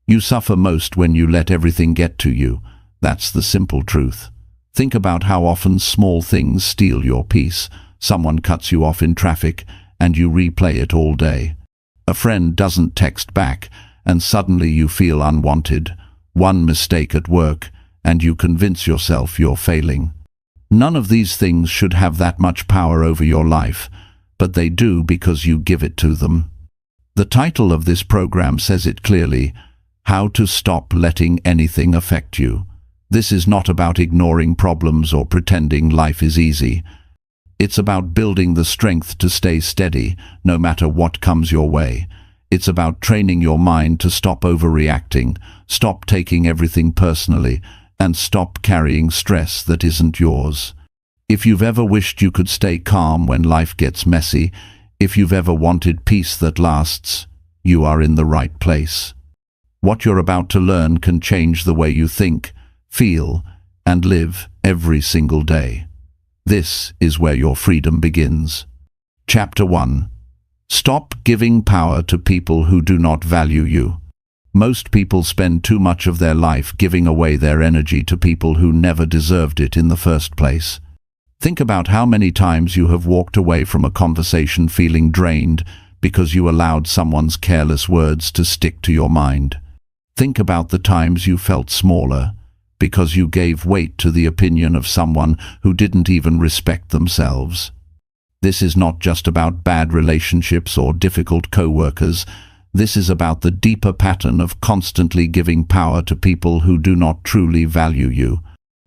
You suffer most when you let everything get to you. That's the simple truth. Think about how often small things steal your peace. Someone cuts you off in traffic, and you replay it all day. A friend doesn't text back, and suddenly you feel unwanted. One mistake at work, and you convince yourself you're failing. None of these things should have that much power over your life, but they do because you give it to them. The title of this program says it clearly: How to Stop Letting Anything Affect You. This is not about ignoring problems or pretending life is easy. It's about building the strength to stay steady, no matter what comes your way. It's about training your mind to stop overreacting, stop taking everything personally, and stop carrying stress that isn't yours. If you've ever wished you could stay calm when life gets messy, if you've ever wanted peace that lasts, you are in the right place. What you're about to learn can change the way you think, feel, and live every single day. This is where your freedom begins. Chapter 1. Stop giving power to people who do not value you. Most people spend too much of their life giving away their energy to people who never deserved it in the first place. Think about how many times you have walked away from a conversation feeling drained because you allowed someone's careless words to stick to your mind. Think about the times you felt smaller because you gave weight to the opinion of someone who didn't even respect themselves. This is not just about bad relationships or difficult co-workers. This is about the deeper pattern of constantly giving power to people who do not truly value you.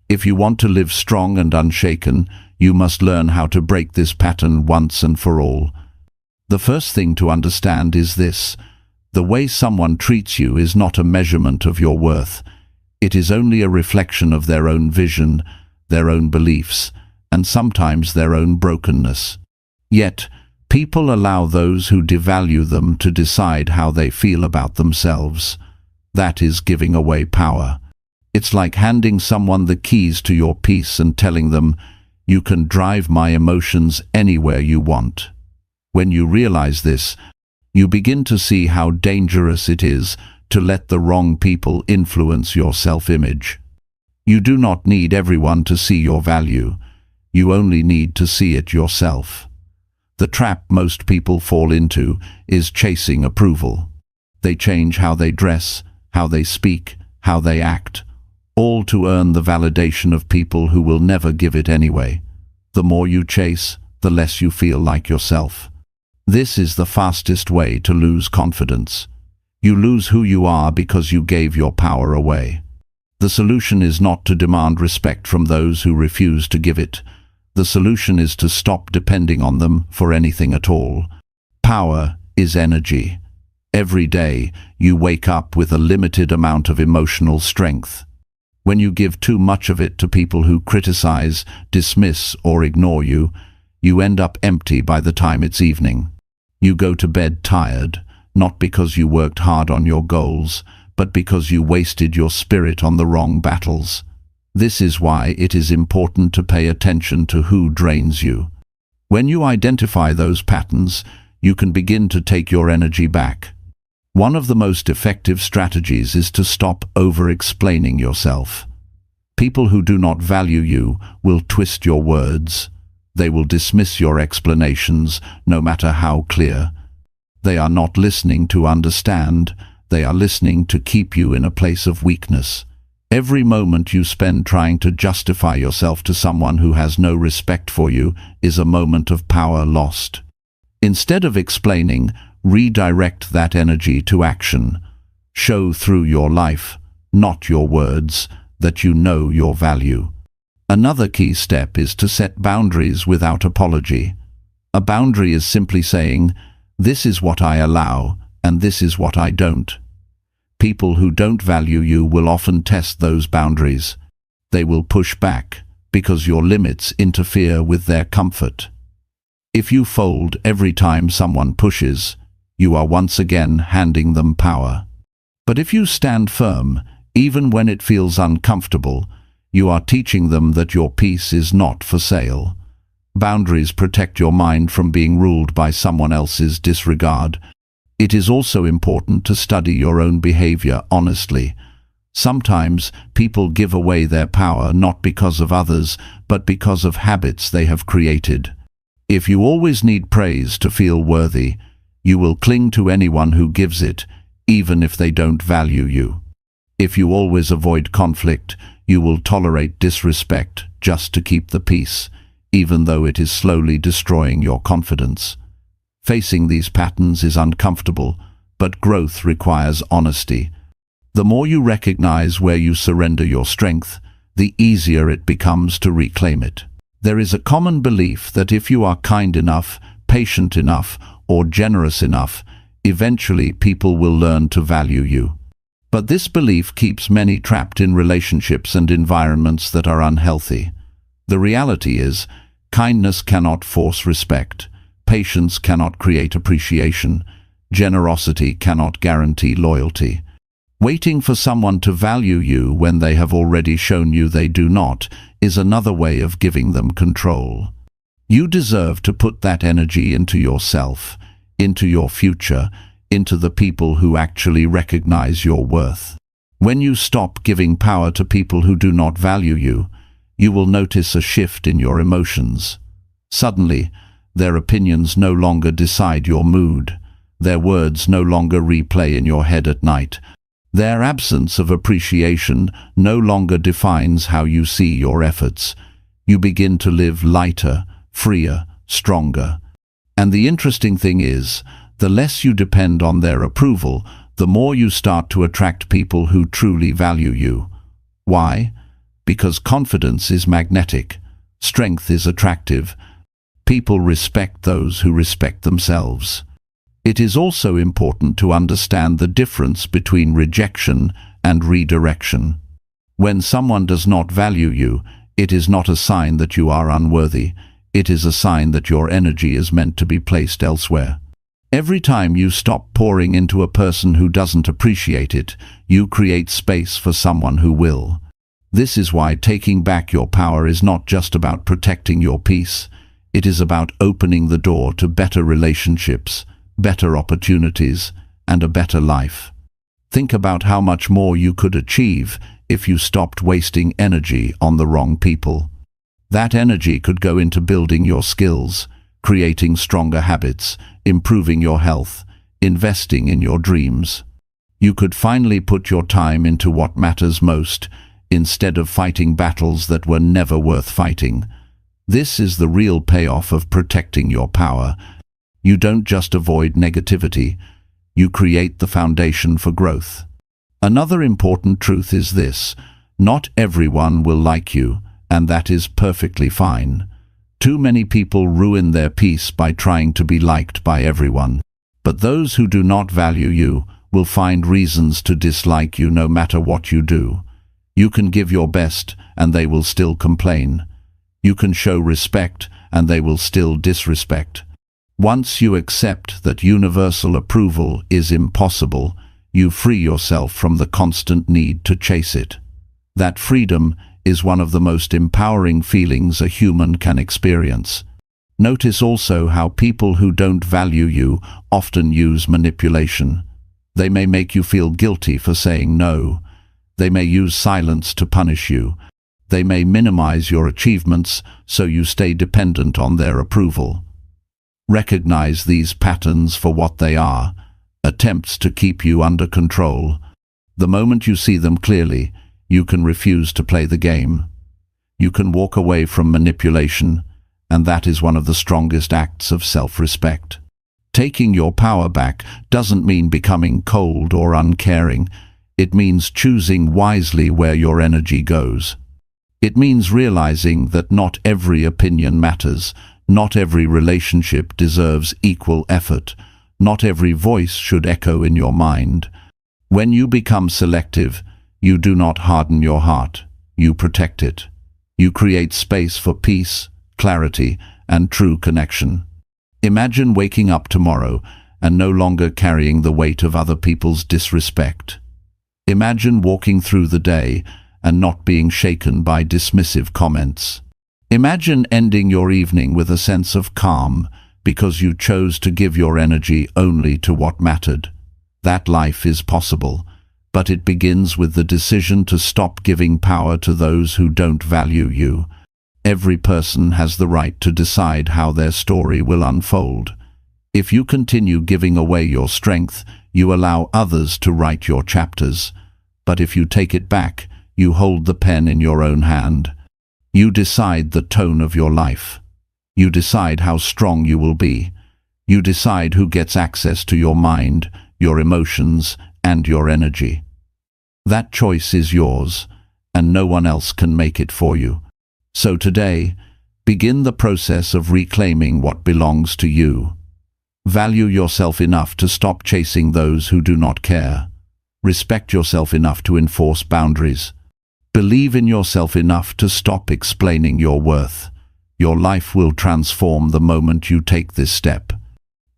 If you want to live strong and unshaken, you must learn how to break this pattern once and for all. The first thing to understand is this: the way someone treats you is not a measurement of your worth. It is only a reflection of their own vision, their own beliefs, and sometimes their own brokenness. Yet, people allow those who devalue them to decide how they feel about themselves. That is giving away power. It's like handing someone the keys to your peace and telling them, "You can drive my emotions anywhere you want." When you realize this, you begin to see how dangerous it is to let the wrong people influence your self-image. You do not need everyone to see your value. You only need to see it yourself. The trap most people fall into is chasing approval. They change how they dress, how they speak, how they act, all to earn the validation of people who will never give it anyway. The more you chase, the less you feel like yourself. This is the fastest way to lose confidence. You lose who you are because you gave your power away. The solution is not to demand respect from those who refuse to give it. The solution is to stop depending on them for anything at all. Power is energy. Every day, you wake up with a limited amount of emotional strength. When you give too much of it to people who criticize, dismiss, or ignore you, you end up empty by the time it's evening. You go to bed tired, not because you worked hard on your goals, but because you wasted your spirit on the wrong battles. This is why it is important to pay attention to who drains you. When you identify those patterns, you can begin to take your energy back. One of the most effective strategies is to stop over-explaining yourself. People who do not value you will twist your words. They will dismiss your explanations, no matter how clear. They are not listening to understand. They are listening to keep you in a place of weakness. Every moment you spend trying to justify yourself to someone who has no respect for you is a moment of power lost. Instead of explaining, redirect that energy to action. Show through your life, not your words, that you know your value. Another key step is to set boundaries without apology. A boundary is simply saying, "This is what I allow, and this is what I don't." People who don't value you will often test those boundaries. They will push back because your limits interfere with their comfort. If you fold every time someone pushes, you are once again handing them power. But if you stand firm, even when it feels uncomfortable, you are teaching them that your peace is not for sale. Boundaries protect your mind from being ruled by someone else's disregard. It is also important to study your own behavior honestly. Sometimes people give away their power not because of others, but because of habits they have created. If you always need praise to feel worthy, you will cling to anyone who gives it, even if they don't value you. If you always avoid conflict, you will tolerate disrespect just to keep the peace, even though it is slowly destroying your confidence. Facing these patterns is uncomfortable, but growth requires honesty. The more you recognize where you surrender your strength, the easier it becomes to reclaim it. There is a common belief that if you are kind enough, patient enough, or generous enough, eventually people will learn to value you. But this belief keeps many trapped in relationships and environments that are unhealthy. The reality is, kindness cannot force respect, patience cannot create appreciation, generosity cannot guarantee loyalty. Waiting for someone to value you when they have already shown you they do not is another way of giving them control. You deserve to put that energy into yourself, into your future, into the people who actually recognize your worth. When you stop giving power to people who do not value you, you will notice a shift in your emotions. Suddenly, their opinions no longer decide your mood. Their words no longer replay in your head at night. Their absence of appreciation no longer defines how you see your efforts. You begin to live lighter, freer, stronger. And the interesting thing is, the less you depend on their approval, the more you start to attract people who truly value you. Why? Because confidence is magnetic. Strength is attractive. People respect those who respect themselves. It is also important to understand the difference between rejection and redirection. When someone does not value you, it is not a sign that you are unworthy. It is a sign that your energy is meant to be placed elsewhere. Every time you stop pouring into a person who doesn't appreciate it, you create space for someone who will. This is why taking back your power is not just about protecting your peace. It is about opening the door to better relationships, better opportunities, and a better life. Think about how much more you could achieve if you stopped wasting energy on the wrong people. That energy could go into building your skills, creating stronger habits, improving your health, investing in your dreams. You could finally put your time into what matters most, instead of fighting battles that were never worth fighting. This is the real payoff of protecting your power. You don't just avoid negativity, you create the foundation for growth. Another important truth is this: not everyone will like you, and that is perfectly fine. Too many people ruin their peace by trying to be liked by everyone. But those who do not value you will find reasons to dislike you no matter what you do. You can give your best, and they will still complain. You can show respect, and they will still disrespect. Once you accept that universal approval is impossible, you free yourself from the constant need to chase it. That freedom is one of the most empowering feelings a human can experience. Notice also how people who don't value you often use manipulation. They may make you feel guilty for saying no. They may use silence to punish you. They may minimize your achievements so you stay dependent on their approval. Recognize these patterns for what they are: attempts to keep you under control. The moment you see them clearly, you can refuse to play the game. You can walk away from manipulation, and that is one of the strongest acts of self-respect. Taking your power back doesn't mean becoming cold or uncaring. It means choosing wisely where your energy goes. It means realizing that not every opinion matters, not every relationship deserves equal effort, not every voice should echo in your mind. When you become selective, you do not harden your heart, you protect it. You create space for peace, clarity, and true connection. Imagine waking up tomorrow and no longer carrying the weight of other people's disrespect. Imagine walking through the day and not being shaken by dismissive comments. Imagine ending your evening with a sense of calm, because you chose to give your energy only to what mattered. That life is possible, but it begins with the decision to stop giving power to those who don't value you. Every person has the right to decide how their story will unfold. If you continue giving away your strength, you allow others to write your chapters. But if you take it back, you hold the pen in your own hand. You decide the tone of your life. You decide how strong you will be. You decide who gets access to your mind, your emotions, and your energy. That choice is yours, and no one else can make it for you. So today, begin the process of reclaiming what belongs to you. Value yourself enough to stop chasing those who do not care. Respect yourself enough to enforce boundaries. Believe in yourself enough to stop explaining your worth. Your life will transform the moment you take this step.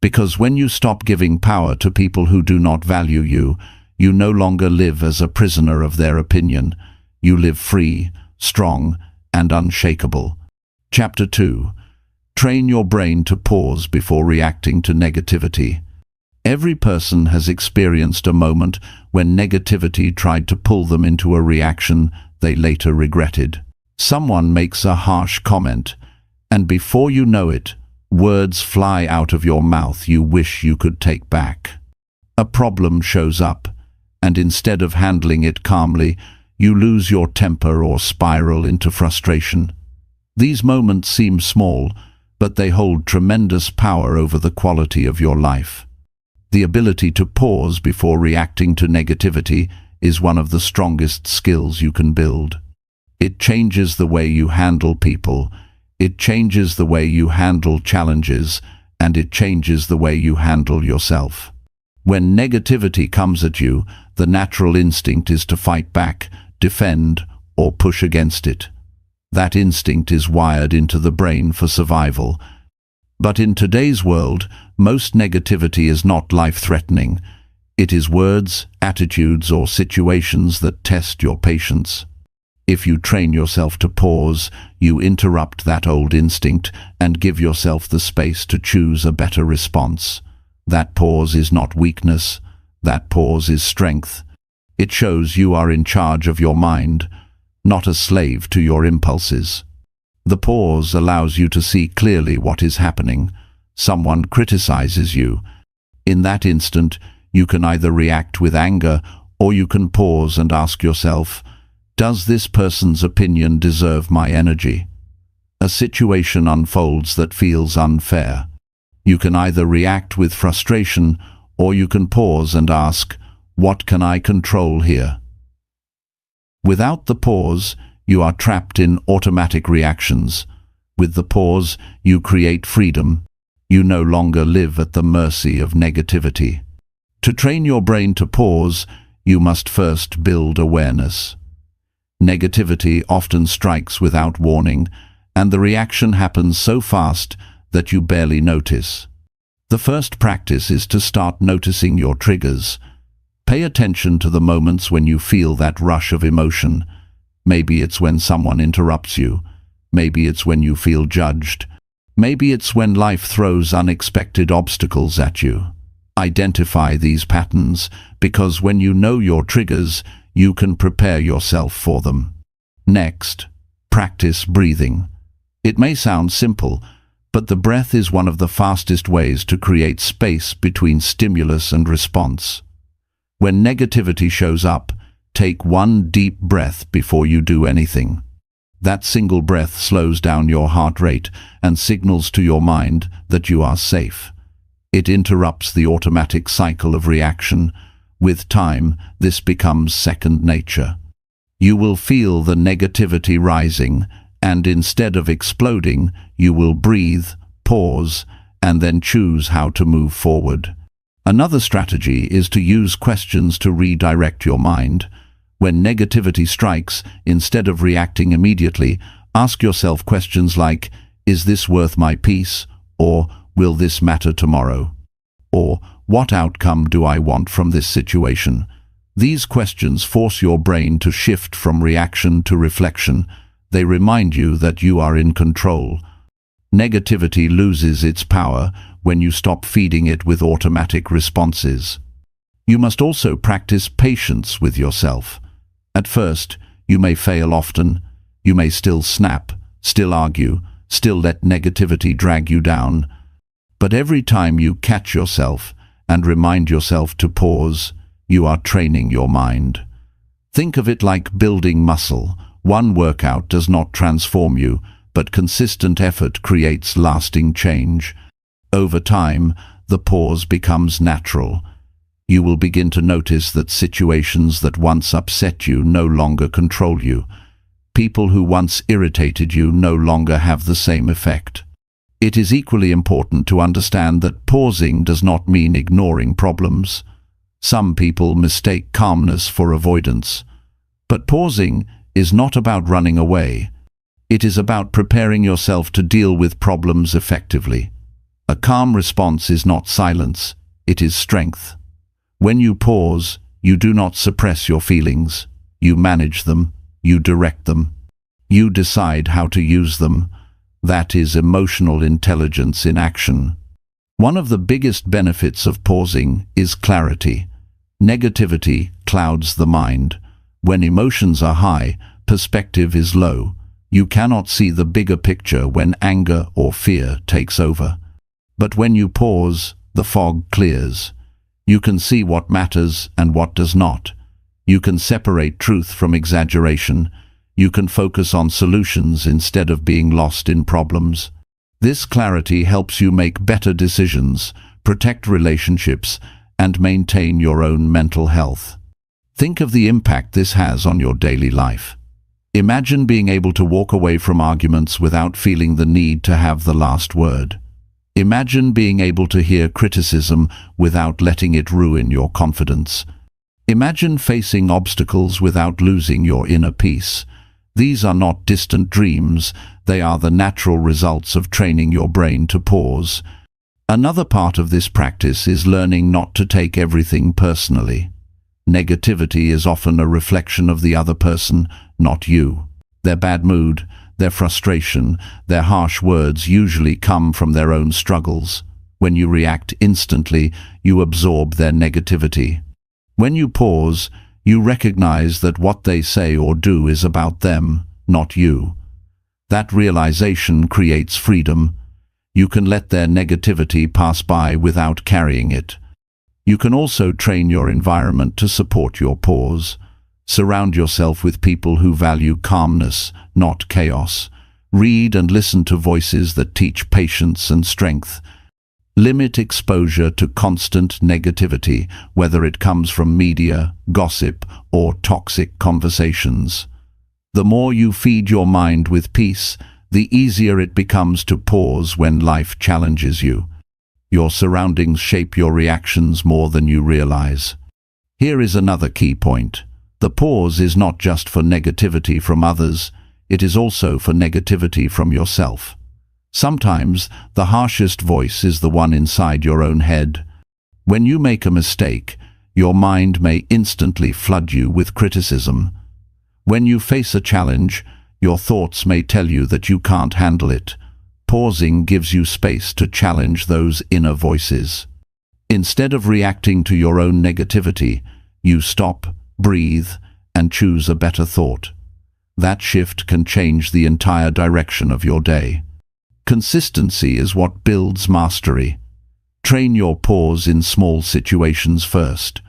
Because when you stop giving power to people who do not value you, you no longer live as a prisoner of their opinion. You live free, strong, and unshakable. Chapter 2. Train your brain to pause before reacting to negativity. Every person has experienced a moment when negativity tried to pull them into a reaction they later regretted. Someone makes a harsh comment, and before you know it, words fly out of your mouth you wish you could take back. A problem shows up, and instead of handling it calmly, you lose your temper or spiral into frustration. These moments seem small, but they hold tremendous power over the quality of your life. The ability to pause before reacting to negativity is one of the strongest skills you can build. It changes the way you handle people, it changes the way you handle challenges, and it changes the way you handle yourself. When negativity comes at you, the natural instinct is to fight back, defend, or push against it. That instinct is wired into the brain for survival. But in today's world, most negativity is not life-threatening. It is words, attitudes, or situations that test your patience. If you train yourself to pause, you interrupt that old instinct and give yourself the space to choose a better response. That pause is not weakness. That pause is strength. It shows you are in charge of your mind, not a slave to your impulses. The pause allows you to see clearly what is happening. Someone criticizes you. In that instant, you can either react with anger or you can pause and ask yourself, does this person's opinion deserve my energy? A situation unfolds that feels unfair. You can either react with frustration or you can pause and ask, what can I control here? Without the pause, you are trapped in automatic reactions. With the pause, you create freedom. You no longer live at the mercy of negativity. To train your brain to pause, you must first build awareness. Negativity often strikes without warning, and the reaction happens so fast that you barely notice. The first practice is to start noticing your triggers. Pay attention to the moments when you feel that rush of emotion. Maybe it's when someone interrupts you. Maybe it's when you feel judged. Maybe it's when life throws unexpected obstacles at you. Identify these patterns, because when you know your triggers, you can prepare yourself for them. Next, practice breathing. It may sound simple, but the breath is one of the fastest ways to create space between stimulus and response. When negativity shows up, take one deep breath before you do anything. That single breath slows down your heart rate and signals to your mind that you are safe. It interrupts the automatic cycle of reaction. With time, this becomes second nature. You will feel the negativity rising, and instead of exploding, you will breathe, pause, and then choose how to move forward. Another strategy is to use questions to redirect your mind. When negativity strikes, instead of reacting immediately, ask yourself questions like, is this worth my peace? Or, will this matter tomorrow? Or, what outcome do I want from this situation? These questions force your brain to shift from reaction to reflection. They remind you that you are in control. Negativity loses its power when you stop feeding it with automatic responses. You must also practice patience with yourself. At first, you may fail often. You may still snap, still argue, still let negativity drag you down. But every time you catch yourself and remind yourself to pause, you are training your mind. Think of it like building muscle. One workout does not transform you, but consistent effort creates lasting change. Over time, the pause becomes natural. You will begin to notice that situations that once upset you no longer control you. People who once irritated you no longer have the same effect. It is equally important to understand that pausing does not mean ignoring problems. Some people mistake calmness for avoidance. But pausing is not about running away. It is about preparing yourself to deal with problems effectively. A calm response is not silence, it is strength. When you pause, you do not suppress your feelings. You manage them, you direct them. You decide how to use them. That is emotional intelligence in action. One of the biggest benefits of pausing is clarity. Negativity clouds the mind. When emotions are high, perspective is low. You cannot see the bigger picture when anger or fear takes over. But when you pause, the fog clears. You can see what matters and what does not. You can separate truth from exaggeration. You can focus on solutions instead of being lost in problems. This clarity helps you make better decisions, protect relationships, and maintain your own mental health. Think of the impact this has on your daily life. Imagine being able to walk away from arguments without feeling the need to have the last word. Imagine being able to hear criticism without letting it ruin your confidence. Imagine facing obstacles without losing your inner peace. These are not distant dreams, they are the natural results of training your brain to pause. Another part of this practice is learning not to take everything personally. Negativity is often a reflection of the other person, not you. Their bad mood, their frustration, their harsh words usually come from their own struggles. When you react instantly, you absorb their negativity. When you pause, you recognize that what they say or do is about them, not you. That realization creates freedom. You can let their negativity pass by without carrying it. You can also train your environment to support your pause. Surround yourself with people who value calmness, not chaos. Read and listen to voices that teach patience and strength. Limit exposure to constant negativity, whether it comes from media, gossip, or toxic conversations. The more you feed your mind with peace, the easier it becomes to pause when life challenges you. Your surroundings shape your reactions more than you realize. Here is another key point. The pause is not just for negativity from others, it is also for negativity from yourself. Sometimes the harshest voice is the one inside your own head. When you make a mistake, your mind may instantly flood you with criticism. When you face a challenge, your thoughts may tell you that you can't handle it. Pausing gives you space to challenge those inner voices. Instead of reacting to your own negativity, you stop, breathe, and choose a better thought. That shift can change the entire direction of your day. Consistency is what builds mastery. Train your pause in small situations first.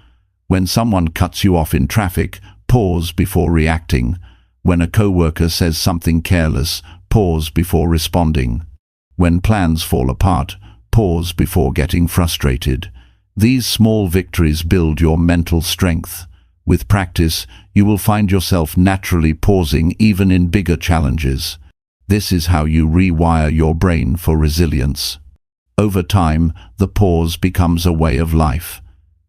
When someone cuts you off in traffic, pause before reacting. When a coworker says something careless, pause before responding. When plans fall apart, pause before getting frustrated. These small victories build your mental strength. With practice, you will find yourself naturally pausing even in bigger challenges. This is how you rewire your brain for resilience. Over time, the pause becomes a way of life.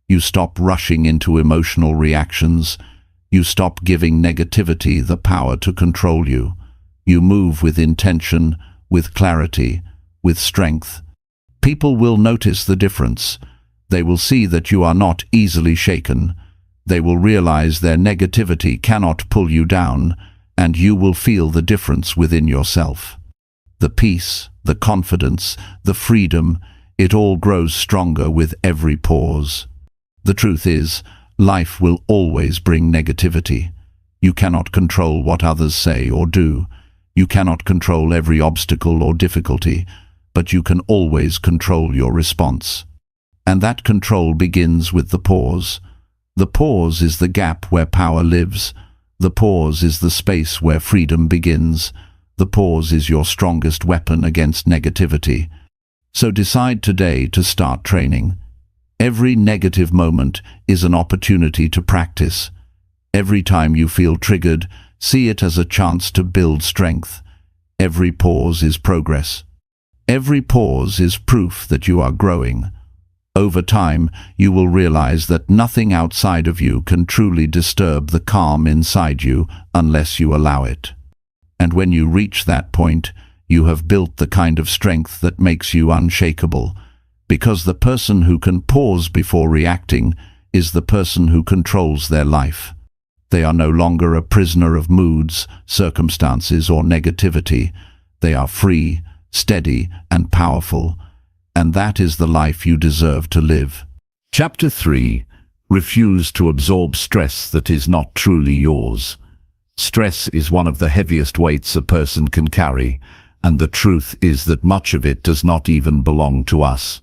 You stop rushing into emotional reactions. You stop giving negativity the power to control you. You move with intention, with clarity, with strength. People will notice the difference. They will see that you are not easily shaken. They will realize their negativity cannot pull you down, and you will feel the difference within yourself. The peace, the confidence, the freedom, it all grows stronger with every pause. The truth is, life will always bring negativity. You cannot control what others say or do. You cannot control every obstacle or difficulty, but you can always control your response. And that control begins with the pause. The pause is the gap where power lives. The pause is the space where freedom begins. The pause is your strongest weapon against negativity. So decide today to start training. Every negative moment is an opportunity to practice. Every time you feel triggered, see it as a chance to build strength. Every pause is progress. Every pause is proof that you are growing. Over time, you will realize that nothing outside of you can truly disturb the calm inside you unless you allow it. And when you reach that point, you have built the kind of strength that makes you unshakable, because the person who can pause before reacting is the person who controls their life. They are no longer a prisoner of moods, circumstances, or negativity. They are free, steady, and powerful. And that is the life you deserve to live. Chapter 3. Refuse to absorb stress that is not truly yours. Stress is one of the heaviest weights a person can carry, and the truth is that much of it does not even belong to us.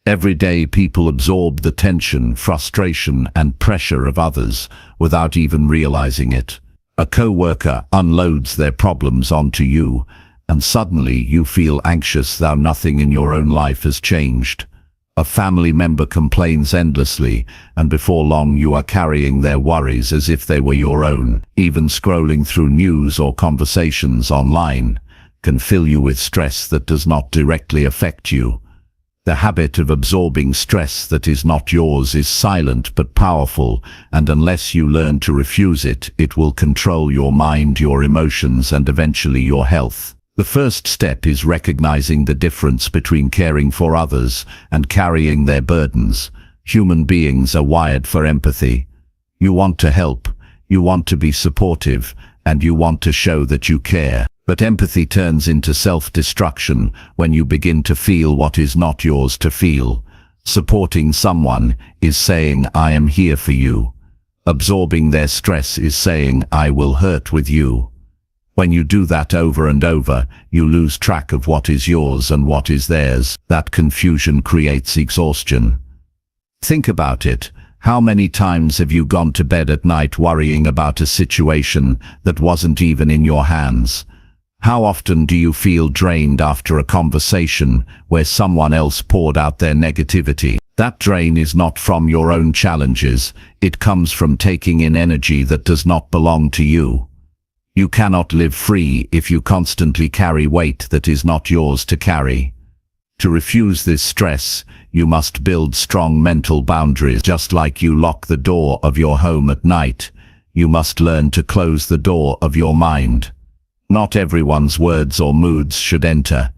Every day people absorb the tension, frustration, and pressure of others without even realizing it. A co-worker unloads their problems onto you, and suddenly you feel anxious though nothing in your own life has changed. A family member complains endlessly, and before long you are carrying their worries as if they were your own. Even scrolling through news or conversations online can fill you with stress that does not directly affect you. The habit of absorbing stress that is not yours is silent but powerful, and unless you learn to refuse it, it will control your mind, your emotions, and eventually your health. The first step is recognizing the difference between caring for others and carrying their burdens. Human beings are wired for empathy. You want to help, you want to be supportive, and you want to show that you care. But empathy turns into self-destruction when you begin to feel what is not yours to feel. Supporting someone is saying, "I am here for you." Absorbing their stress is saying, "I will hurt with you." When you do that over and over, you lose track of what is yours and what is theirs. That confusion creates exhaustion. Think about it. How many times have you gone to bed at night worrying about a situation that wasn't even in your hands? How often do you feel drained after a conversation where someone else poured out their negativity? That drain is not from your own challenges. It comes from taking in energy that does not belong to you. You cannot live free if you constantly carry weight that is not yours to carry. To refuse this stress, you must build strong mental boundaries. Just like you lock the door of your home at night, you must learn to close the door of your mind. Not everyone's words or moods should enter.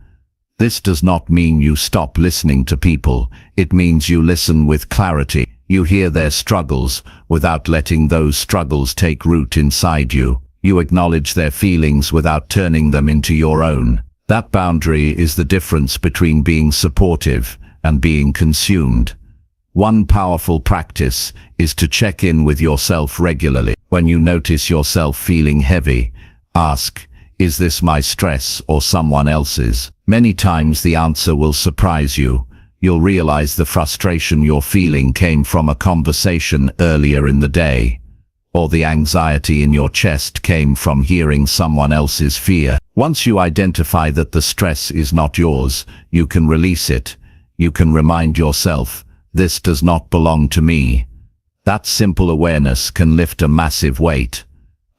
This does not mean you stop listening to people. It means you listen with clarity. You hear their struggles without letting those struggles take root inside you. You acknowledge their feelings without turning them into your own. That boundary is the difference between being supportive and being consumed. One powerful practice is to check in with yourself regularly. When you notice yourself feeling heavy, ask, "Is this my stress or someone else's?" Many times the answer will surprise you. You'll realize the frustration you're feeling came from a conversation earlier in the day, or the anxiety in your chest came from hearing someone else's fear. Once you identify that the stress is not yours, you can release it. You can remind yourself, "This does not belong to me." That simple awareness can lift a massive weight.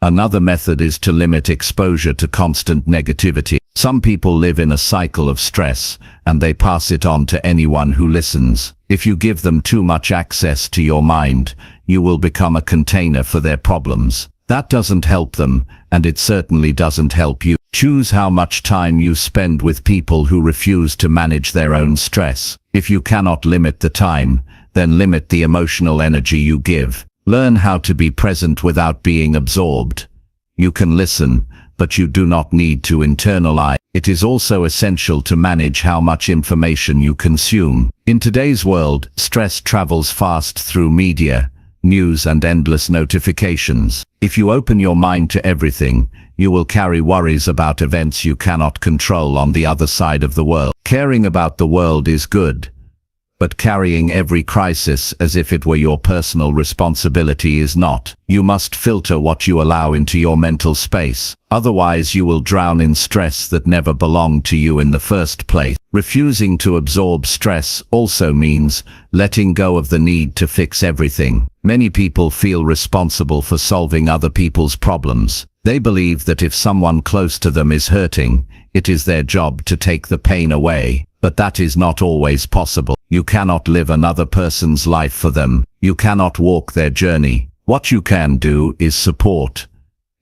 Another method is to limit exposure to constant negativity. Some people live in a cycle of stress, and they pass it on to anyone who listens. If you give them too much access to your mind, you will become a container for their problems. That doesn't help them, and it certainly doesn't help you. Choose how much time you spend with people who refuse to manage their own stress. If you cannot limit the time, then limit the emotional energy you give. Learn how to be present without being absorbed. You can listen, but you do not need to internalize. It is also essential to manage how much information you consume. In today's world, stress travels fast through media, news and endless notifications. If you open your mind to everything, you will carry worries about events you cannot control on the other side of the world. Caring about the world is good, but carrying every crisis as if it were your personal responsibility is not. You must filter what you allow into your mental space. Otherwise you will drown in stress that never belonged to you in the first place. Refusing to absorb stress also means letting go of the need to fix everything. Many people feel responsible for solving other people's problems. They believe that if someone close to them is hurting, it is their job to take the pain away. But that is not always possible. You cannot live another person's life for them. You cannot walk their journey. What you can do is support,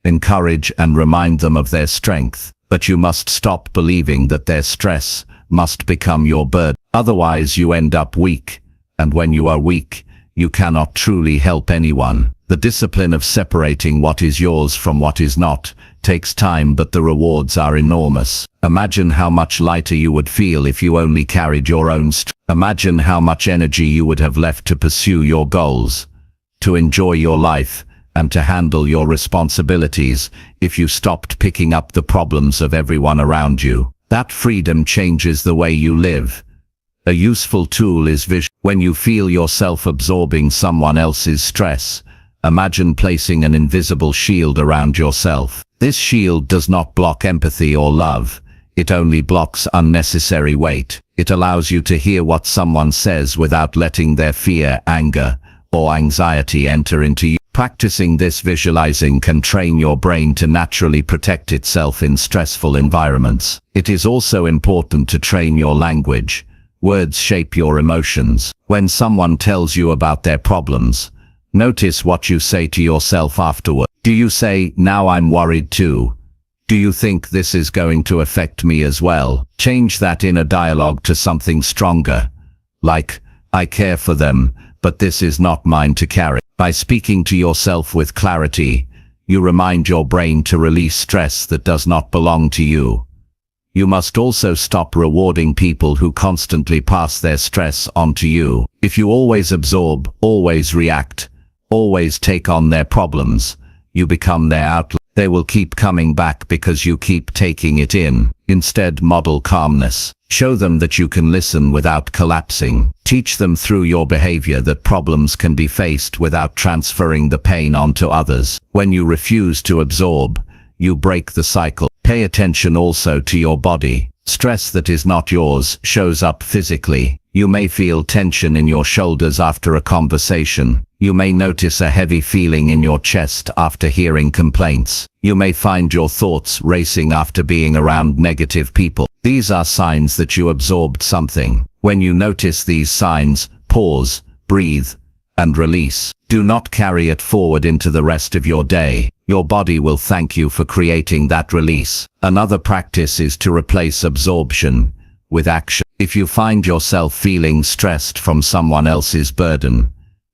encourage and remind them of their strength. But you must stop believing that their stress must become your burden. Otherwise you end up weak. And when you are weak, you cannot truly help anyone. The discipline of separating what is yours from what is not takes time, but the rewards are enormous. Imagine how much lighter you would feel if you only carried your own strength. Imagine how much energy you would have left to pursue your goals, to enjoy your life, and to handle your responsibilities if you stopped picking up the problems of everyone around you. That freedom changes the way you live. A useful tool is vision. When you feel yourself absorbing someone else's stress, imagine placing an invisible shield around yourself. This shield does not block empathy or love. It only blocks unnecessary weight. It allows you to hear what someone says without letting their fear, anger, or anxiety enter into you. Practicing this visualizing can train your brain to naturally protect itself in stressful environments. It is also important to train your language. Words shape your emotions. When someone tells you about their problems, notice what you say to yourself afterward. Do you say, "Now I'm worried too"? Do you think this is going to affect me as well? Change that inner dialogue to something stronger, like, "I care for them, but this is not mine to carry." By speaking to yourself with clarity, you remind your brain to release stress that does not belong to you. You must also stop rewarding people who constantly pass their stress on to you. If you always absorb, always react, always take on their problems, you become their outlet. They will keep coming back because you keep taking it in. Instead, model calmness. Show them that you can listen without collapsing. Teach them through your behavior that problems can be faced without transferring the pain onto others. When you refuse to absorb, you break the cycle. Pay attention also to your body. Stress that is not yours shows up physically. You may feel tension in your shoulders after a conversation. You may notice a heavy feeling in your chest after hearing complaints. You may find your thoughts racing after being around negative people. These are signs that you absorbed something. When you notice these signs, pause, breathe, and release. Do not carry it forward into the rest of your day. Your body will thank you for creating that release. Another practice is to replace absorption with action. If you find yourself feeling stressed from someone else's burden,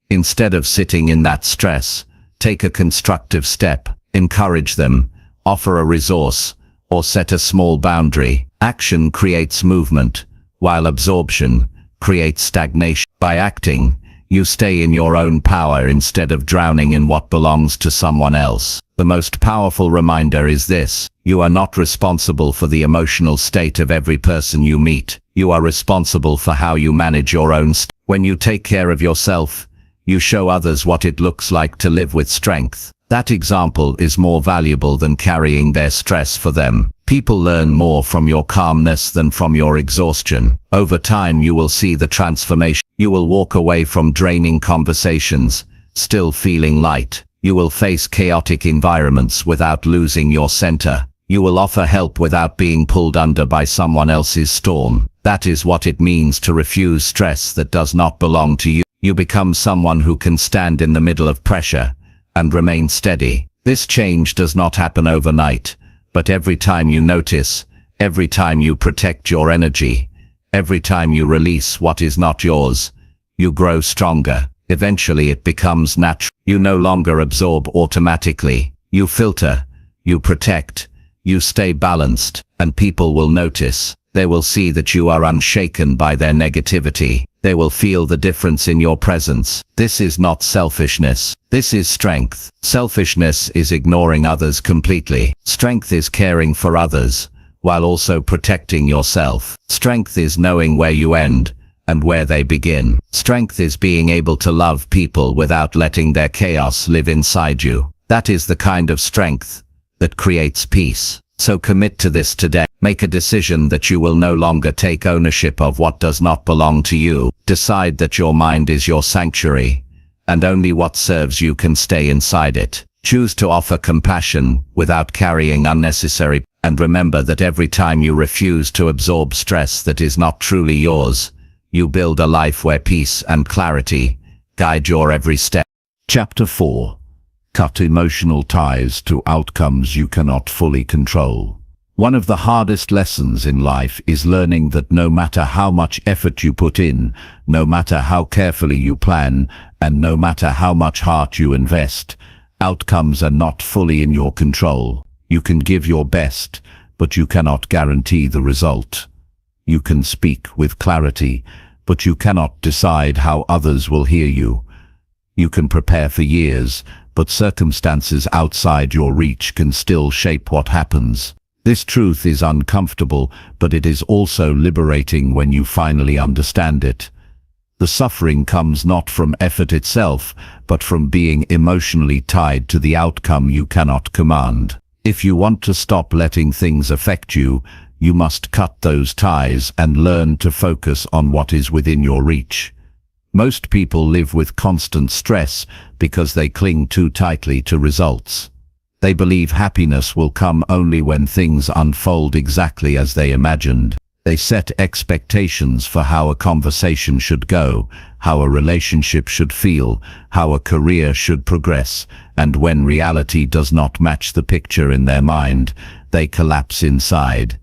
instead of sitting in that stress, take a constructive step. Encourage them, offer a resource, or set a small boundary. Action creates movement, while absorption creates stagnation. By acting, you stay in your own power instead of drowning in what belongs to someone else. The most powerful reminder is this: you are not responsible for the emotional state of every person you meet. You are responsible for how you manage your own state. When you take care of yourself, you show others what it looks like to live with strength. That example is more valuable than carrying their stress for them. People learn more from your calmness than from your exhaustion. Over time you will see the transformation. You will walk away from draining conversations, still feeling light. You will face chaotic environments without losing your center. You will offer help without being pulled under by someone else's storm. That is what it means to refuse stress that does not belong to you. You become someone who can stand in the middle of pressure and remain steady. This change does not happen overnight, but every time you notice, every time you protect your energy, every time you release what is not yours, you grow stronger. Eventually it becomes natural. You no longer absorb automatically. You filter, you protect, You stay balanced, and people will notice. They will see that you are unshaken by their negativity. They will feel the difference in your presence. This is not selfishness. This is strength. Selfishness is ignoring others completely. Strength is caring for others, while also protecting yourself. Strength is knowing where you end and where they begin. Strength is being able to love people without letting their chaos live inside you. That is the kind of strength that creates peace. So commit to this today. Make a decision that you will no longer take ownership of what does not belong to you. Decide that your mind is your sanctuary, and only what serves you can stay inside it. Choose to offer compassion without carrying unnecessary, and remember that every time you refuse to absorb stress that is not truly yours, you build a life where peace and clarity guide your every step. Chapter 4. Cut emotional ties to outcomes you cannot fully control. One of the hardest lessons in life is learning that no matter how much effort you put in, no matter how carefully you plan, and no matter how much heart you invest, outcomes are not fully in your control. You can give your best, but you cannot guarantee the result. You can speak with clarity, but you cannot decide how others will hear you. You can prepare for years, but circumstances outside your reach can still shape what happens. This truth is uncomfortable, but it is also liberating when you finally understand it. The suffering comes not from effort itself, but from being emotionally tied to the outcome you cannot command. If you want to stop letting things affect you, you must cut those ties and learn to focus on what is within your reach. Most people live with constant stress because they cling too tightly to results. They believe happiness will come only when things unfold exactly as they imagined. They set expectations for how a conversation should go, how a relationship should feel, how a career should progress, and when reality does not match the picture in their mind, they collapse inside.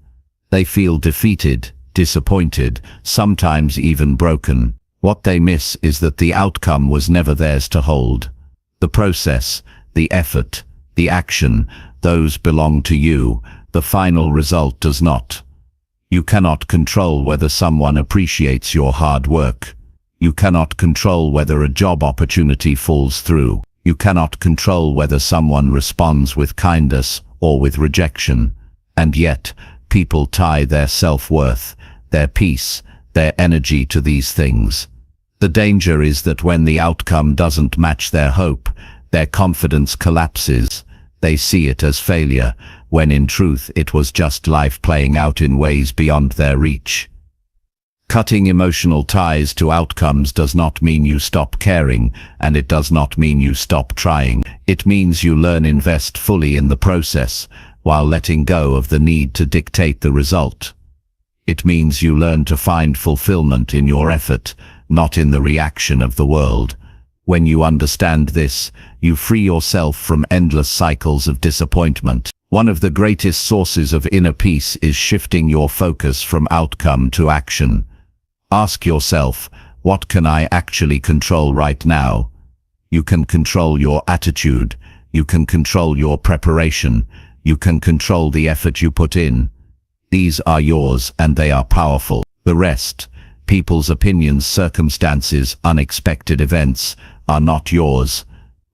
They feel defeated, disappointed, sometimes even broken. What they miss is that the outcome was never theirs to hold. The process, the effort, the action, those belong to you. The final result does not. You cannot control whether someone appreciates your hard work. You cannot control whether a job opportunity falls through. You cannot control whether someone responds with kindness or with rejection. And yet, people tie their self-worth, their peace, their energy to these things. The danger is that when the outcome doesn't match their hope, their confidence collapses. They see it as failure, when in truth it was just life playing out in ways beyond their reach. Cutting emotional ties to outcomes does not mean you stop caring, and it does not mean you stop trying. It means you learn to invest fully in the process, while letting go of the need to dictate the result. It means you learn to find fulfillment in your effort, not in the reaction of the world. When you understand this, you free yourself from endless cycles of disappointment. One of the greatest sources of inner peace is shifting your focus from outcome to action. Ask yourself, what can I actually control right now? You can control your attitude. You can control your preparation. You can control the effort you put in. These are yours and they are powerful. The rest, people's opinions, circumstances, unexpected events, are not yours.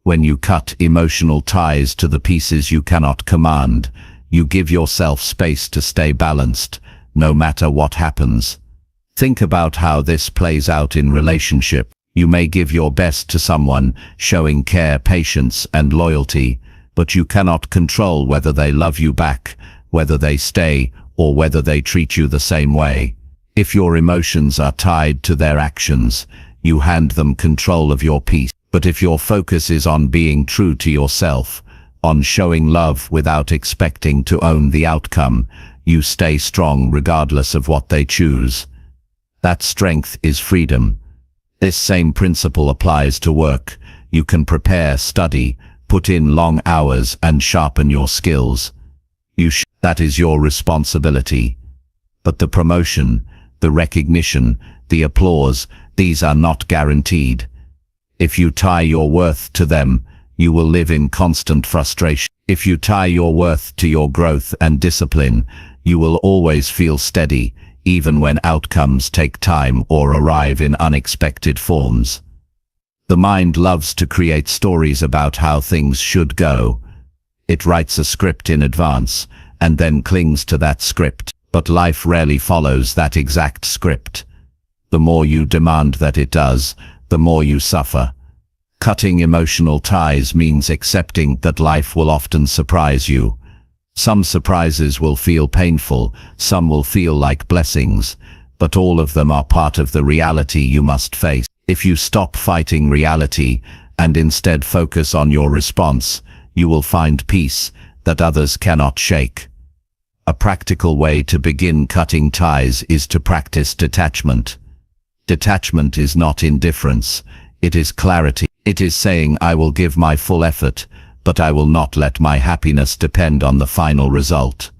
When you cut emotional ties to the pieces you cannot command, you give yourself space to stay balanced, no matter what happens. Think about how this plays out in relationship. You may give your best to someone, showing care, patience, and loyalty, but you cannot control whether they love you back, whether they stay, or whether they treat you the same way. If your emotions are tied to their actions, you hand them control of your peace. But if your focus is on being true to yourself, on showing love without expecting to own the outcome, you stay strong regardless of what they choose. That strength is freedom. This same principle applies to work. You can prepare, study, put in long hours and sharpen your skills. That is your responsibility. But the promotion, the recognition, the applause, these are not guaranteed. If you tie your worth to them, you will live in constant frustration. If you tie your worth to your growth and discipline, you will always feel steady, even when outcomes take time or arrive in unexpected forms. The mind loves to create stories about how things should go. It writes a script in advance, and then clings to that script, but life rarely follows that exact script. The more you demand that it does, the more you suffer. Cutting emotional ties means accepting that life will often surprise you. Some surprises will feel painful, some will feel like blessings, but all of them are part of the reality you must face. If you stop fighting reality and instead focus on your response, you will find peace that others cannot shake. A practical way to begin cutting ties is to practice detachment. Detachment is not indifference, it is clarity. It is saying, I will give my full effort, but I will not let my happiness depend on the final result.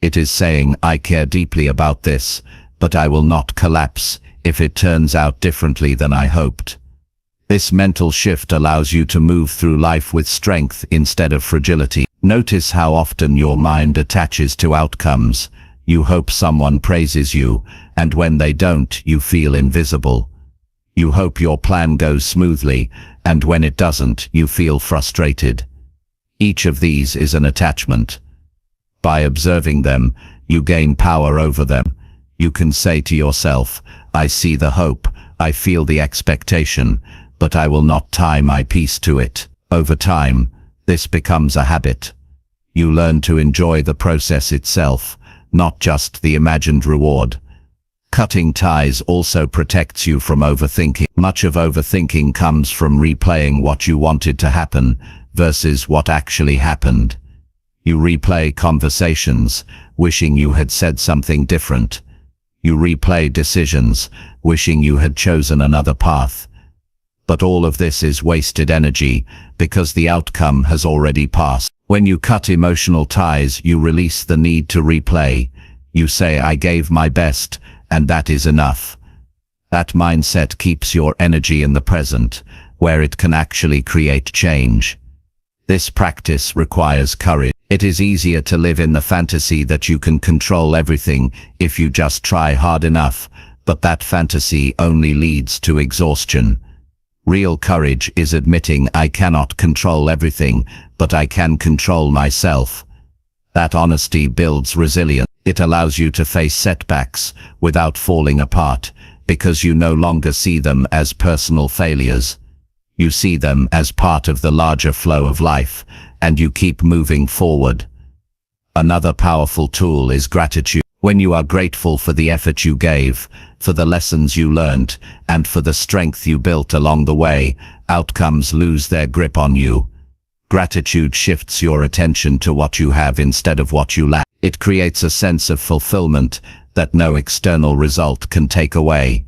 It is saying, I care deeply about this, but I will not collapse if it turns out differently than I hoped. This mental shift allows you to move through life with strength instead of fragility. Notice how often your mind attaches to outcomes. You hope someone praises you, and when they don't, you feel invisible. You hope your plan goes smoothly, and when it doesn't, you feel frustrated. Each of these is an attachment. By observing them, you gain power over them. You can say to yourself, I see the hope, I feel the expectation, but I will not tie my peace to it. Over time, this becomes a habit. You learn to enjoy the process itself, not just the imagined reward. Cutting ties also protects you from overthinking. Much of overthinking comes from replaying what you wanted to happen versus what actually happened. You replay conversations, wishing you had said something different. You replay decisions, wishing you had chosen another path. But all of this is wasted energy, because the outcome has already passed. When you cut emotional ties, you release the need to replay. You say, I gave my best, and that is enough. That mindset keeps your energy in the present, where it can actually create change. This practice requires courage. It is easier to live in the fantasy that you can control everything if you just try hard enough, but that fantasy only leads to exhaustion. Real courage is admitting, I cannot control everything, but I can control myself. That honesty builds resilience. It allows you to face setbacks without falling apart, because you no longer see them as personal failures. You see them as part of the larger flow of life, and you keep moving forward. Another powerful tool is gratitude. When you are grateful for the effort you gave, for the lessons you learned, and for the strength you built along the way, outcomes lose their grip on you. Gratitude shifts your attention to what you have instead of what you lack. It creates a sense of fulfillment that no external result can take away.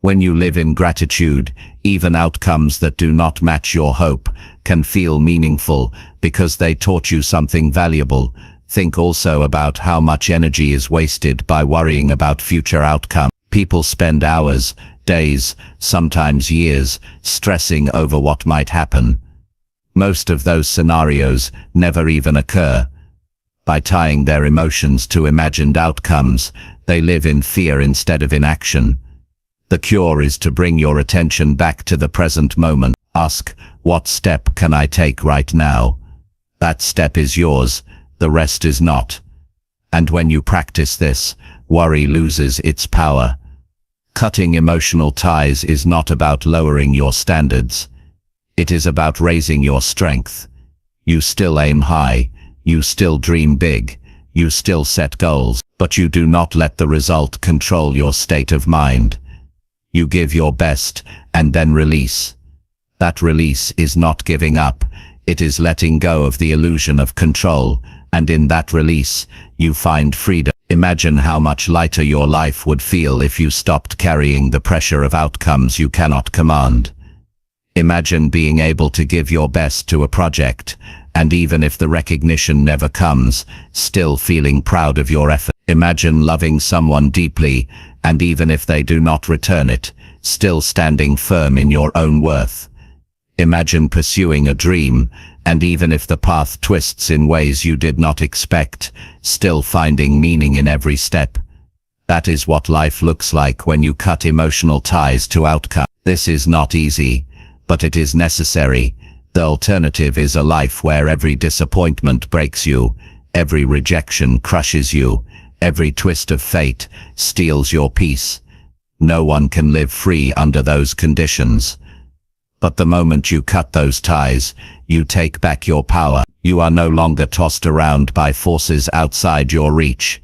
When you live in gratitude, even outcomes that do not match your hope can feel meaningful because they taught you something valuable. Think also about how much energy is wasted by worrying about future outcomes. People spend hours, days, sometimes years, stressing over what might happen. Most of those scenarios never even occur. By tying their emotions to imagined outcomes, they live in fear instead of in action. The cure is to bring your attention back to the present moment. Ask, what step can I take right now? That step is yours, the rest is not. And when you practice this, worry loses its power. Cutting emotional ties is not about lowering your standards. It is about raising your strength. You still aim high. You still dream big, you still set goals, but you do not let the result control your state of mind. You give your best, and then release. That release is not giving up, it is letting go of the illusion of control, and in that release, you find freedom. Imagine how much lighter your life would feel if you stopped carrying the pressure of outcomes you cannot command. Imagine being able to give your best to a project, and even if the recognition never comes, still feeling proud of your effort. Imagine loving someone deeply, and even if they do not return it, still standing firm in your own worth. Imagine pursuing a dream, and even if the path twists in ways you did not expect, still finding meaning in every step. That is what life looks like when you cut emotional ties to outcome. This is not easy, but it is necessary. The alternative is a life where every disappointment breaks you, every rejection crushes you, every twist of fate steals your peace. No one can live free under those conditions. But the moment you cut those ties, you take back your power. You are no longer tossed around by forces outside your reach.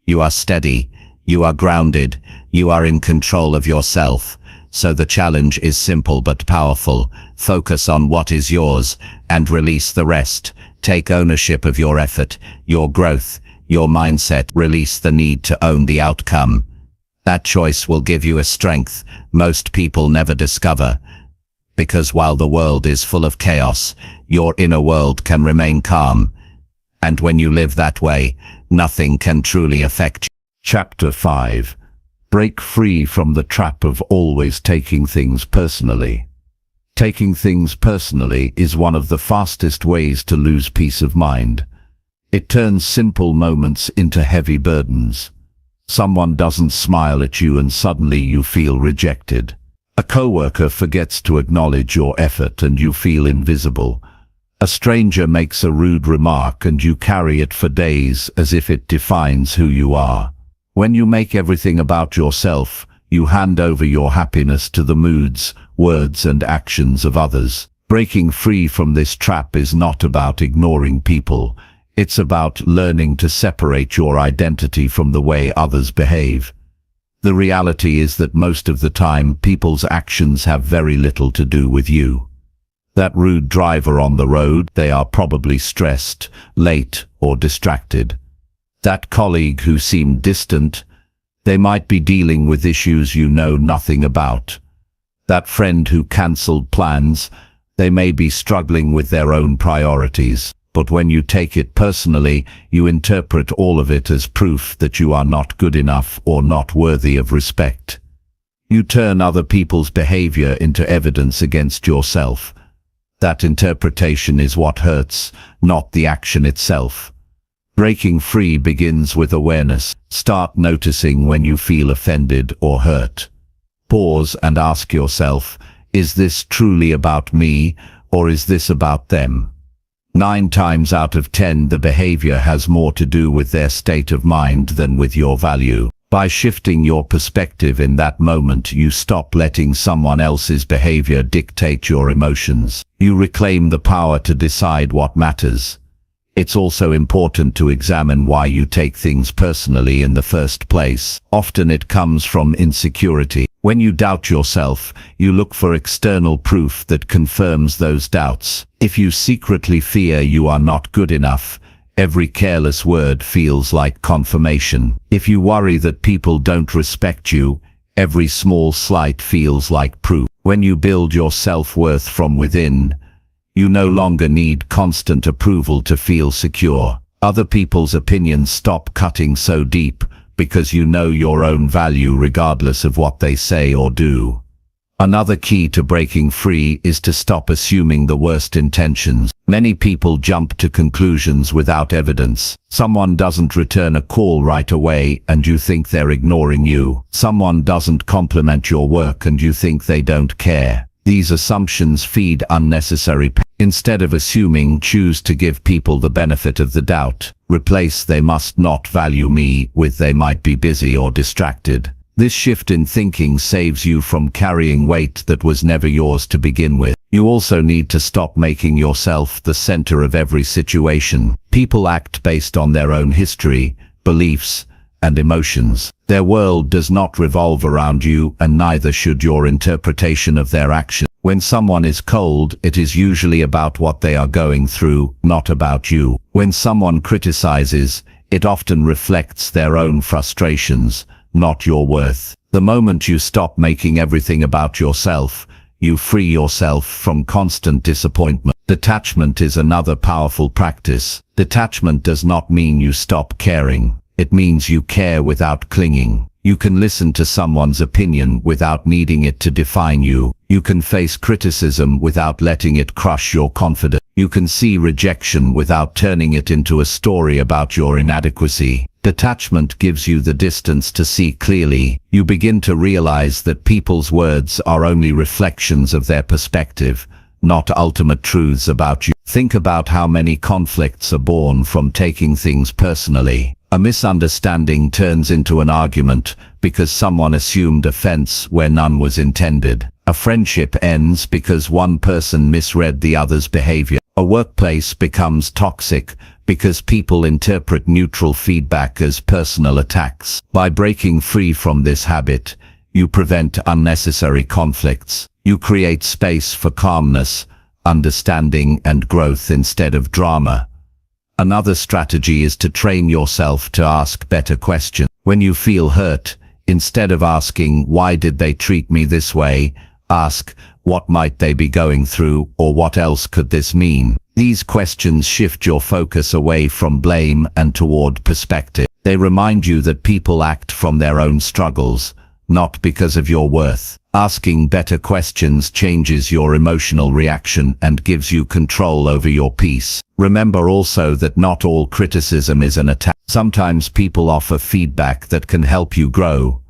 You are steady, you are grounded, you are in control of yourself. So the challenge is simple but powerful. Focus on what is yours and release the rest. Take ownership of your effort, your growth, your mindset. Release the need to own the outcome. That choice will give you a strength most people never discover. Because while the world is full of chaos, your inner world can remain calm. And when you live that way, nothing can truly affect you. Chapter 5. Break free from the trap of always taking things personally. Taking things personally is one of the fastest ways to lose peace of mind. It turns simple moments into heavy burdens. Someone doesn't smile at you and suddenly you feel rejected. A coworker forgets to acknowledge your effort and you feel invisible. A stranger makes a rude remark and you carry it for days as if it defines who you are. When you make everything about yourself, you hand over your happiness to the moods, words and actions of others. Breaking free from this trap is not about ignoring people. It's about learning to separate your identity from the way others behave. The reality is that most of the time, people's actions have very little to do with you. That rude driver on the road, they are probably stressed, late, or distracted. That colleague who seemed distant, they might be dealing with issues you know nothing about. That friend who cancelled plans, they may be struggling with their own priorities. But when you take it personally, you interpret all of it as proof that you are not good enough or not worthy of respect. You turn other people's behavior into evidence against yourself. That interpretation is what hurts, not the action itself. Breaking free begins with awareness. Start noticing when you feel offended or hurt. Pause and ask yourself, is this truly about me, or is this about them? 9 times out of 10, the behavior has more to do with their state of mind than with your value. By shifting your perspective in that moment, you stop letting someone else's behavior dictate your emotions. You reclaim the power to decide what matters. It's also important to examine why you take things personally in the first place. Often it comes from insecurity. When you doubt yourself, you look for external proof that confirms those doubts. If you secretly fear you are not good enough, every careless word feels like confirmation. If you worry that people don't respect you, every small slight feels like proof. When you build your self-worth from within, you no longer need constant approval to feel secure. Other people's opinions stop cutting so deep because you know your own value regardless of what they say or do. Another key to breaking free is to stop assuming the worst intentions. Many people jump to conclusions without evidence. Someone doesn't return a call right away and you think they're ignoring you. Someone doesn't compliment your work and you think they don't care. These assumptions feed unnecessary pain. Instead of assuming, choose to give people the benefit of the doubt. Replace "they must not value me" with "they might be busy or distracted." This shift in thinking saves you from carrying weight that was never yours to begin with. You also need to stop making yourself the center of every situation. People act based on their own history, beliefs, and emotions. Their world does not revolve around you, and neither should your interpretation of their actions. When someone is cold, it is usually about what they are going through, not about you. When someone criticizes, it often reflects their own frustrations, not your worth. The moment you stop making everything about yourself, you free yourself from constant disappointment. Detachment is another powerful practice. Detachment does not mean you stop caring. It means you care without clinging. You can listen to someone's opinion without needing it to define you. You can face criticism without letting it crush your confidence. You can see rejection without turning it into a story about your inadequacy. Detachment gives you the distance to see clearly. You begin to realize that people's words are only reflections of their perspective, not ultimate truths about you. Think about how many conflicts are born from taking things personally. A misunderstanding turns into an argument because someone assumed offense where none was intended. A friendship ends because one person misread the other's behavior. A workplace becomes toxic because people interpret neutral feedback as personal attacks. By breaking free from this habit, you prevent unnecessary conflicts. You create space for calmness, understanding, and growth instead of drama. Another strategy is to train yourself to ask better questions. When you feel hurt, instead of asking, "Why did they treat me this way?" ask, "What might they be going through, or what else could this mean?" These questions shift your focus away from blame and toward perspective. They remind you that people act from their own struggles, not because of your worth. Asking better questions changes your emotional reaction and gives you control over your peace. Remember also that not all criticism is an attack. Sometimes people offer feedback that can help you grow.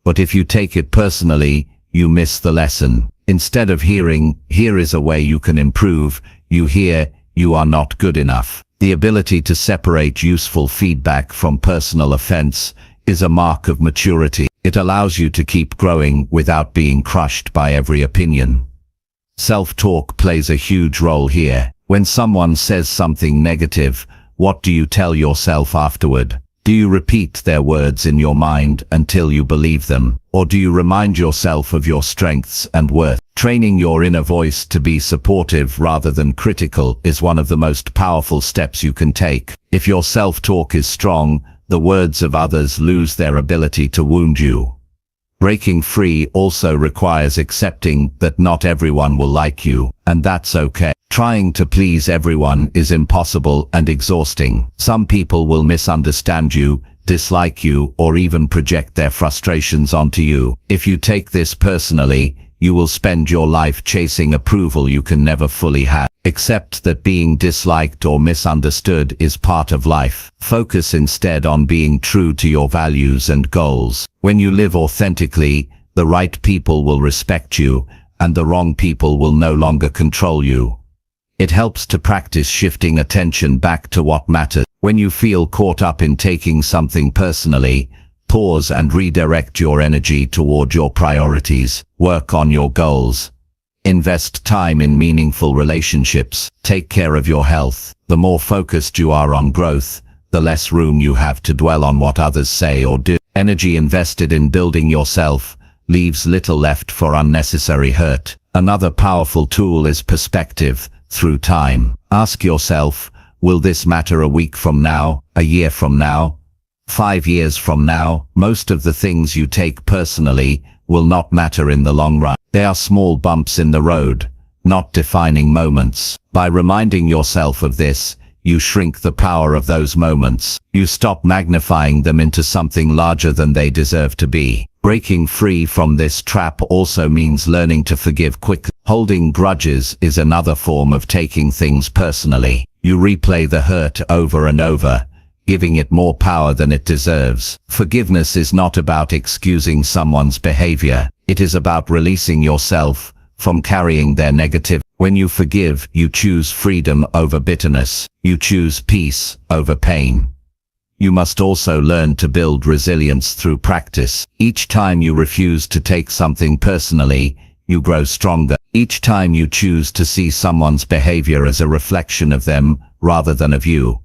But if you take it personally, you miss the lesson. Instead of hearing, "Here is a way you can improve," you hear, "You are not good enough." The ability to separate useful feedback from personal offense is a mark of maturity. It allows you to keep growing without being crushed by every opinion. Self-talk plays a huge role here. When someone says something negative, what do you tell yourself afterward? Do you repeat their words in your mind until you believe them? Or do you remind yourself of your strengths and worth? Training your inner voice to be supportive rather than critical is one of the most powerful steps you can take. If your self-talk is strong, the words of others lose their ability to wound you. Breaking free also requires accepting that not everyone will like you, and that's okay. Trying to please everyone is impossible and exhausting. Some people will misunderstand you, dislike you, or even project their frustrations onto you. If you take this personally, you will spend your life chasing approval you can never fully have. Accept that being disliked or misunderstood is part of life. Focus instead on being true to your values and goals. When you live authentically, the right people will respect you, and the wrong people will no longer control you. It helps to practice shifting attention back to what matters. When you feel caught up in taking something personally, pause and redirect your energy toward your priorities. Work on your goals. Invest time in meaningful relationships. Take care of your health. The more focused you are on growth, the less room you have to dwell on what others say or do. Energy invested in building yourself leaves little left for unnecessary hurt. Another powerful tool is perspective through time. Ask yourself, will this matter a week from now, a year from now, 5 years from now? Most of the things you take personally will not matter in the long run. They are small bumps in the road, not defining moments. By reminding yourself of this, you shrink the power of those moments. You stop magnifying them into something larger than they deserve to be. Breaking free from this trap also means learning to forgive quickly. Holding grudges is another form of taking things personally. You replay the hurt over and over, giving it more power than it deserves. Forgiveness is not about excusing someone's behavior. It is about releasing yourself from carrying their negativity. When you forgive, you choose freedom over bitterness. You choose peace over pain. You must also learn to build resilience through practice. Each time you refuse to take something personally, you grow stronger. Each time you choose to see someone's behavior as a reflection of them rather than of you,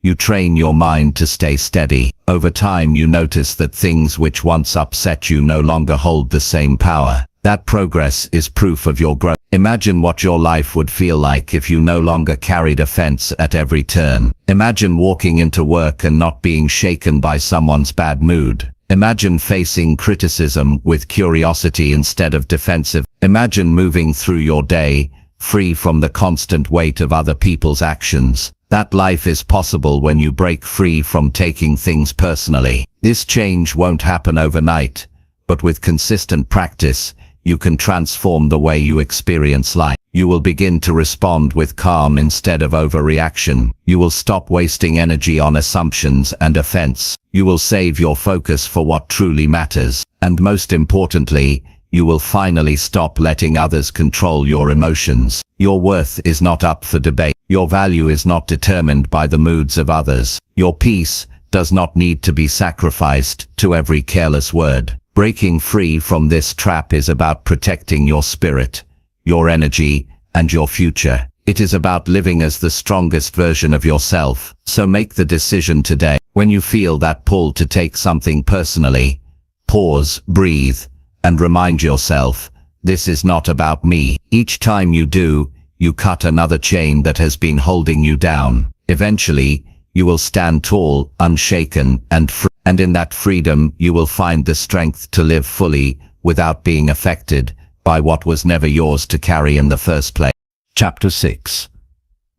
you train your mind to stay steady. Over time you notice that things which once upset you no longer hold the same power. That progress is proof of your growth. Imagine what your life would feel like if you no longer carried offense at every turn. Imagine walking into work and not being shaken by someone's bad mood. Imagine facing criticism with curiosity instead of defensive. Imagine moving through your day, free from the constant weight of other people's actions. That life is possible when you break free from taking things personally. This change won't happen overnight, but with consistent practice, you can transform the way you experience life. You will begin to respond with calm instead of overreaction. You will stop wasting energy on assumptions and offense. You will save your focus for what truly matters. And most importantly, you will finally stop letting others control your emotions. Your worth is not up for debate. Your value is not determined by the moods of others. Your peace does not need to be sacrificed to every careless word. Breaking free from this trap is about protecting your spirit, your energy, and your future. It is about living as the strongest version of yourself. So make the decision today. When you feel that pull to take something personally, pause, breathe, and remind yourself, this is not about me. Each time you do, you cut another chain that has been holding you down. Eventually, you will stand tall, unshaken, and free. And in that freedom, you will find the strength to live fully without being affected by what was never yours to carry in the first place. Chapter 6.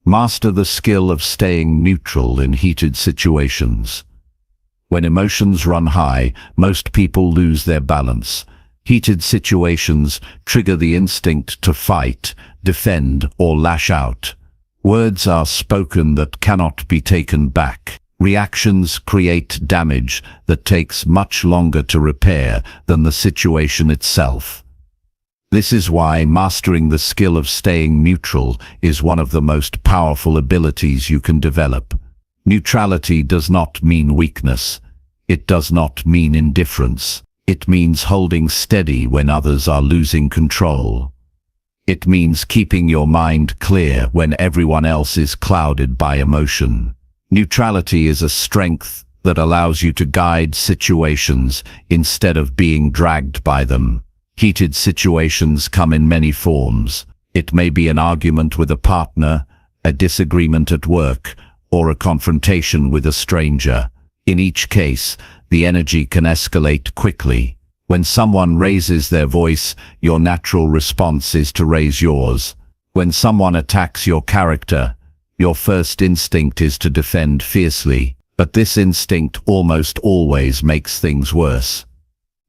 Master the skill of staying neutral in heated situations. When emotions run high, most people lose their balance. Heated situations trigger the instinct to fight, defend, or lash out. Words are spoken that cannot be taken back. Reactions create damage that takes much longer to repair than the situation itself. This is why mastering the skill of staying neutral is one of the most powerful abilities you can develop. Neutrality does not mean weakness. It does not mean indifference. It means holding steady when others are losing control. It means keeping your mind clear when everyone else is clouded by emotion. Neutrality is a strength that allows you to guide situations instead of being dragged by them. Heated situations come in many forms. It may be an argument with a partner, a disagreement at work, or a confrontation with a stranger. In each case, the energy can escalate quickly. When someone raises their voice, your natural response is to raise yours. When someone attacks your character, your first instinct is to defend fiercely, but this instinct almost always makes things worse.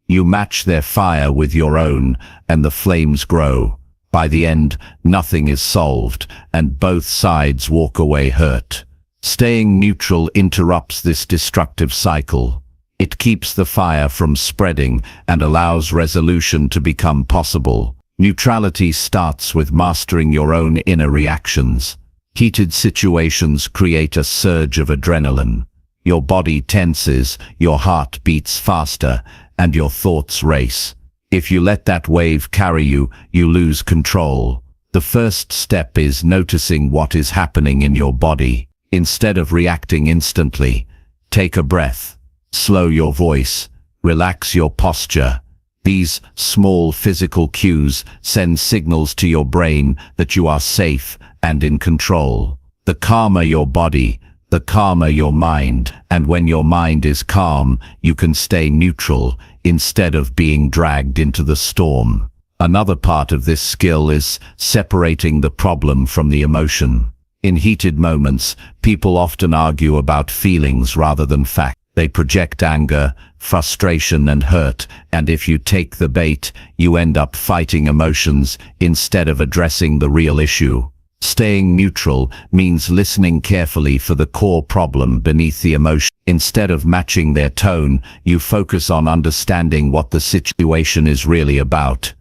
You match their fire with your own, and the flames grow. By the end, nothing is solved, and both sides walk away hurt. Staying neutral interrupts this destructive cycle. It keeps the fire from spreading and allows resolution to become possible. Neutrality starts with mastering your own inner reactions. Heated situations create a surge of adrenaline. Your body tenses, your heart beats faster, and your thoughts race. If you let that wave carry you, you lose control. The first step is noticing what is happening in your body. Instead of reacting instantly, take a breath. Slow your voice. Relax your posture. These small physical cues send signals to your brain that you are safe and in control. The calmer your body, the calmer your mind, and when your mind is calm, you can stay neutral instead of being dragged into the storm. Another part of this skill is separating the problem from the emotion. In heated moments, people often argue about feelings rather than facts. They project anger, frustration, and hurt, and if you take the bait, you end up fighting emotions instead of addressing the real issue. Staying neutral means listening carefully for the core problem beneath the emotion. Instead of matching their tone, you focus on understanding what the situation is really about.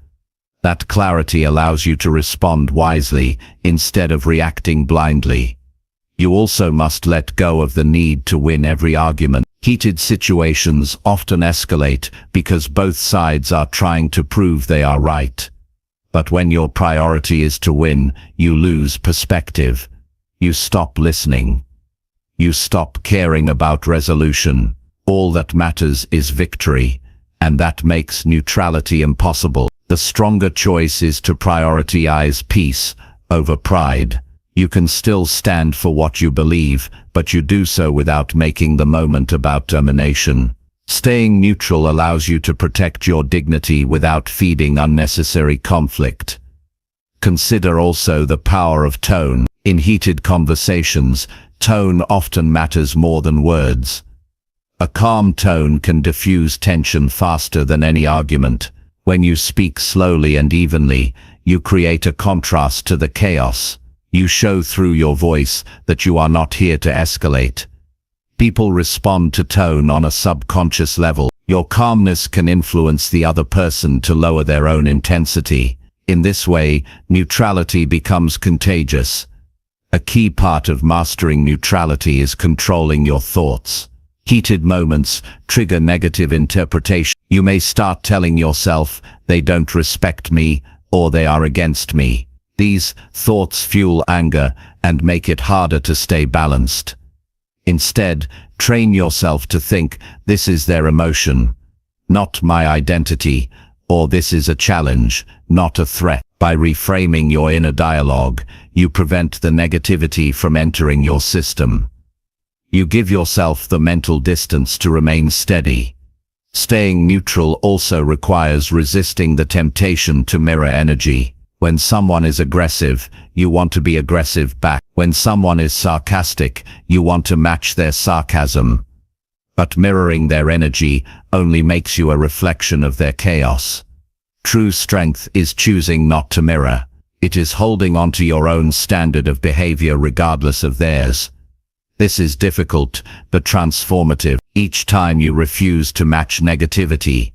That clarity allows you to respond wisely instead of reacting blindly. You also must let go of the need to win every argument. Heated situations often escalate because both sides are trying to prove they are right. But when your priority is to win, you lose perspective. You stop listening. You stop caring about resolution. All that matters is victory, and that makes neutrality impossible. The stronger choice is to prioritize peace over pride. You can still stand for what you believe, but you do so without making the moment about domination. Staying neutral allows you to protect your dignity without feeding unnecessary conflict. Consider also the power of tone. In heated conversations, tone often matters more than words. A calm tone can diffuse tension faster than any argument. When you speak slowly and evenly, you create a contrast to the chaos. You show through your voice that you are not here to escalate. People respond to tone on a subconscious level. Your calmness can influence the other person to lower their own intensity. In this way, neutrality becomes contagious. A key part of mastering neutrality is controlling your thoughts. Heated moments trigger negative interpretation. You may start telling yourself, "They don't respect me," or "They are against me." These thoughts fuel anger and make it harder to stay balanced. Instead, train yourself to think, "This is their emotion, not my identity," or "This is a challenge, not a threat." By reframing your inner dialogue, you prevent the negativity from entering your system. You give yourself the mental distance to remain steady. Staying neutral also requires resisting the temptation to mirror energy. When someone is aggressive, you want to be aggressive back. When someone is sarcastic, you want to match their sarcasm. But mirroring their energy only makes you a reflection of their chaos. True strength is choosing not to mirror. It is holding on to your own standard of behavior regardless of theirs. This is difficult, but transformative. Each time you refuse to match negativity,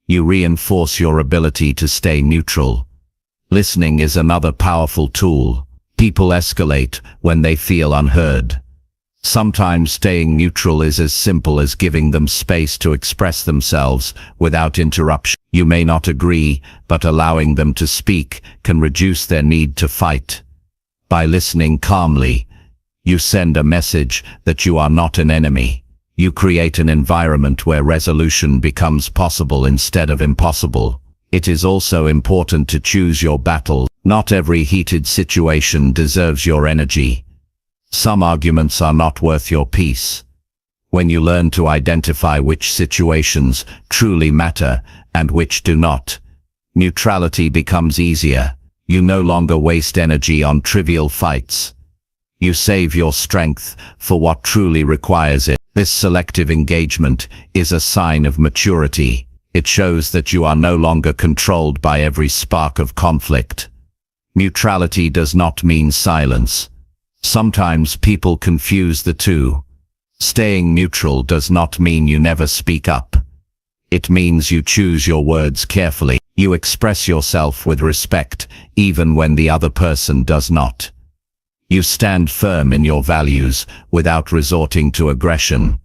you reinforce your ability to stay neutral. Listening is another powerful tool. People escalate when they feel unheard. Sometimes staying neutral is as simple as giving them space to express themselves without interruption. You may not agree, but allowing them to speak can reduce their need to fight. By listening calmly, you send a message that you are not an enemy. You create an environment where resolution becomes possible instead of impossible. It is also important to choose your battles. Not every heated situation deserves your energy. Some arguments are not worth your peace. When you learn to identify which situations truly matter and which do not, neutrality becomes easier. You no longer waste energy on trivial fights. You save your strength for what truly requires it. This selective engagement is a sign of maturity. It shows that you are no longer controlled by every spark of conflict. Neutrality does not mean silence. Sometimes people confuse the two. Staying neutral does not mean you never speak up. It means you choose your words carefully. You express yourself with respect, even when the other person does not. You stand firm in your values without resorting to aggression.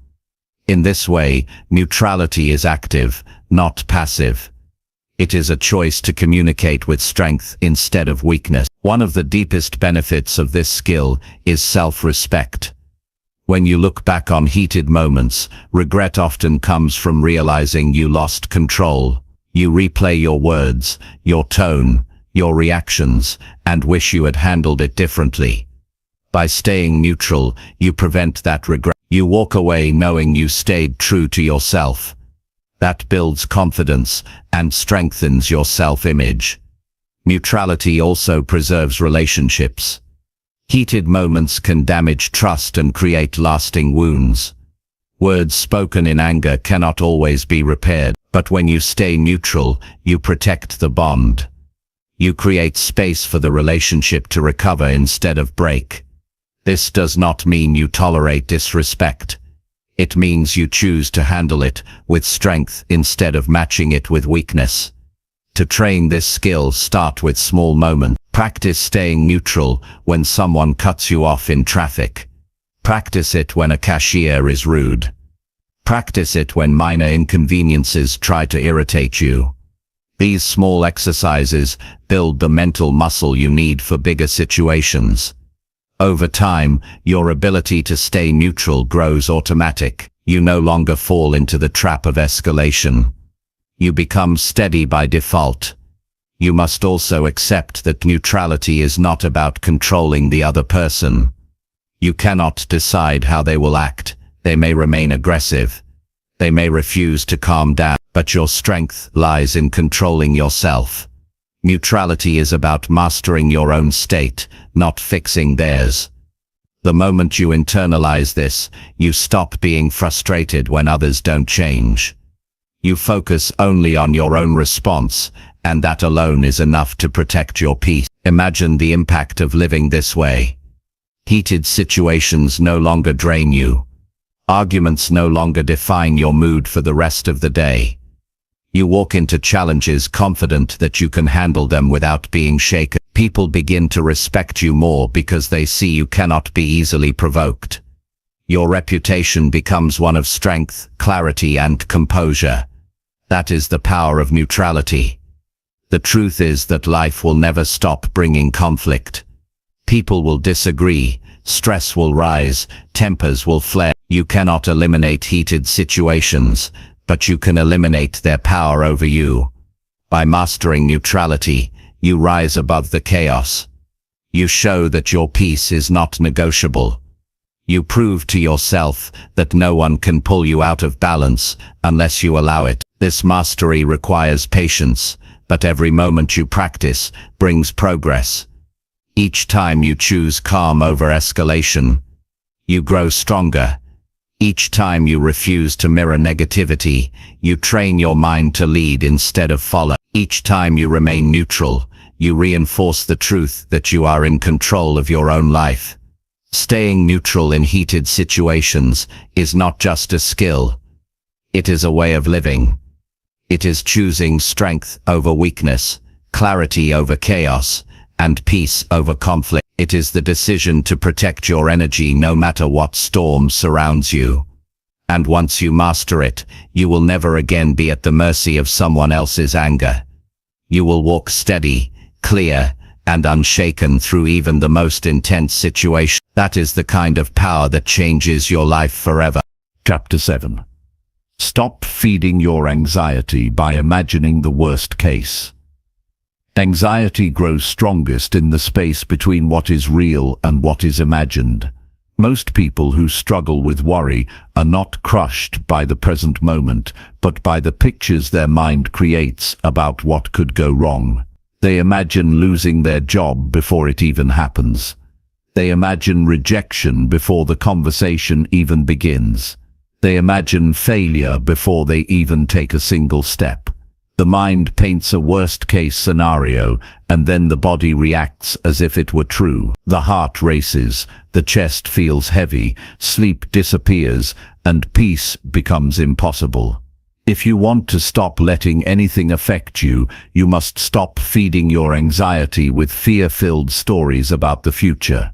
In this way, neutrality is active, not passive. It is a choice to communicate with strength instead of weakness. One of the deepest benefits of this skill is self-respect. When you look back on heated moments, regret often comes from realizing you lost control. You replay your words, your tone, your reactions, and wish you had handled it differently. By staying neutral, you prevent that regret. You walk away knowing you stayed true to yourself. That builds confidence and strengthens your self-image. Neutrality also preserves relationships. Heated moments can damage trust and create lasting wounds. Words spoken in anger cannot always be repaired, but when you stay neutral, you protect the bond. You create space for the relationship to recover instead of break. This does not mean you tolerate disrespect. It means you choose to handle it with strength instead of matching it with weakness. To train this skill, start with small moments. Practice staying neutral when someone cuts you off in traffic. Practice it when a cashier is rude. Practice it when minor inconveniences try to irritate you. These small exercises build the mental muscle you need for bigger situations. Over time, your ability to stay neutral grows automatic. You no longer fall into the trap of escalation. You become steady by default. You must also accept that neutrality is not about controlling the other person. You cannot decide how they will act. They may remain aggressive. They may refuse to calm down, but your strength lies in controlling yourself. Neutrality is about mastering your own state, not fixing theirs. The moment you internalize this, you stop being frustrated when others don't change. You focus only on your own response, and that alone is enough to protect your peace. Imagine the impact of living this way. Heated situations no longer drain you. Arguments no longer define your mood for the rest of the day. You walk into challenges confident that you can handle them without being shaken. People begin to respect you more because they see you cannot be easily provoked. Your reputation becomes one of strength, clarity, and composure. That is the power of neutrality. The truth is that life will never stop bringing conflict. People will disagree, stress will rise, tempers will flare. You cannot eliminate heated situations, but you can eliminate their power over you. By mastering neutrality, you rise above the chaos. You show that your peace is not negotiable. You prove to yourself that no one can pull you out of balance unless you allow it. This mastery requires patience, but every moment you practice brings progress. Each time you choose calm over escalation, you grow stronger. Each time you refuse to mirror negativity, you train your mind to lead instead of follow. Each time you remain neutral, you reinforce the truth that you are in control of your own life. Staying neutral in heated situations is not just a skill. It is a way of living. It is choosing strength over weakness, clarity over chaos, and peace over conflict. It is the decision to protect your energy no matter what storm surrounds you. And once you master it, you will never again be at the mercy of someone else's anger. You will walk steady, clear, and unshaken through even the most intense situation. That is the kind of power that changes your life forever. Chapter 7. Stop feeding your anxiety by imagining the worst case. Anxiety grows strongest in the space between what is real and what is imagined. Most people who struggle with worry are not crushed by the present moment, but by the pictures their mind creates about what could go wrong. They imagine losing their job before it even happens. They imagine rejection before the conversation even begins. They imagine failure before they even take a single step. The mind paints a worst-case scenario, and then the body reacts as if it were true. The heart races, the chest feels heavy, sleep disappears, and peace becomes impossible. If you want to stop letting anything affect you, you must stop feeding your anxiety with fear-filled stories about the future.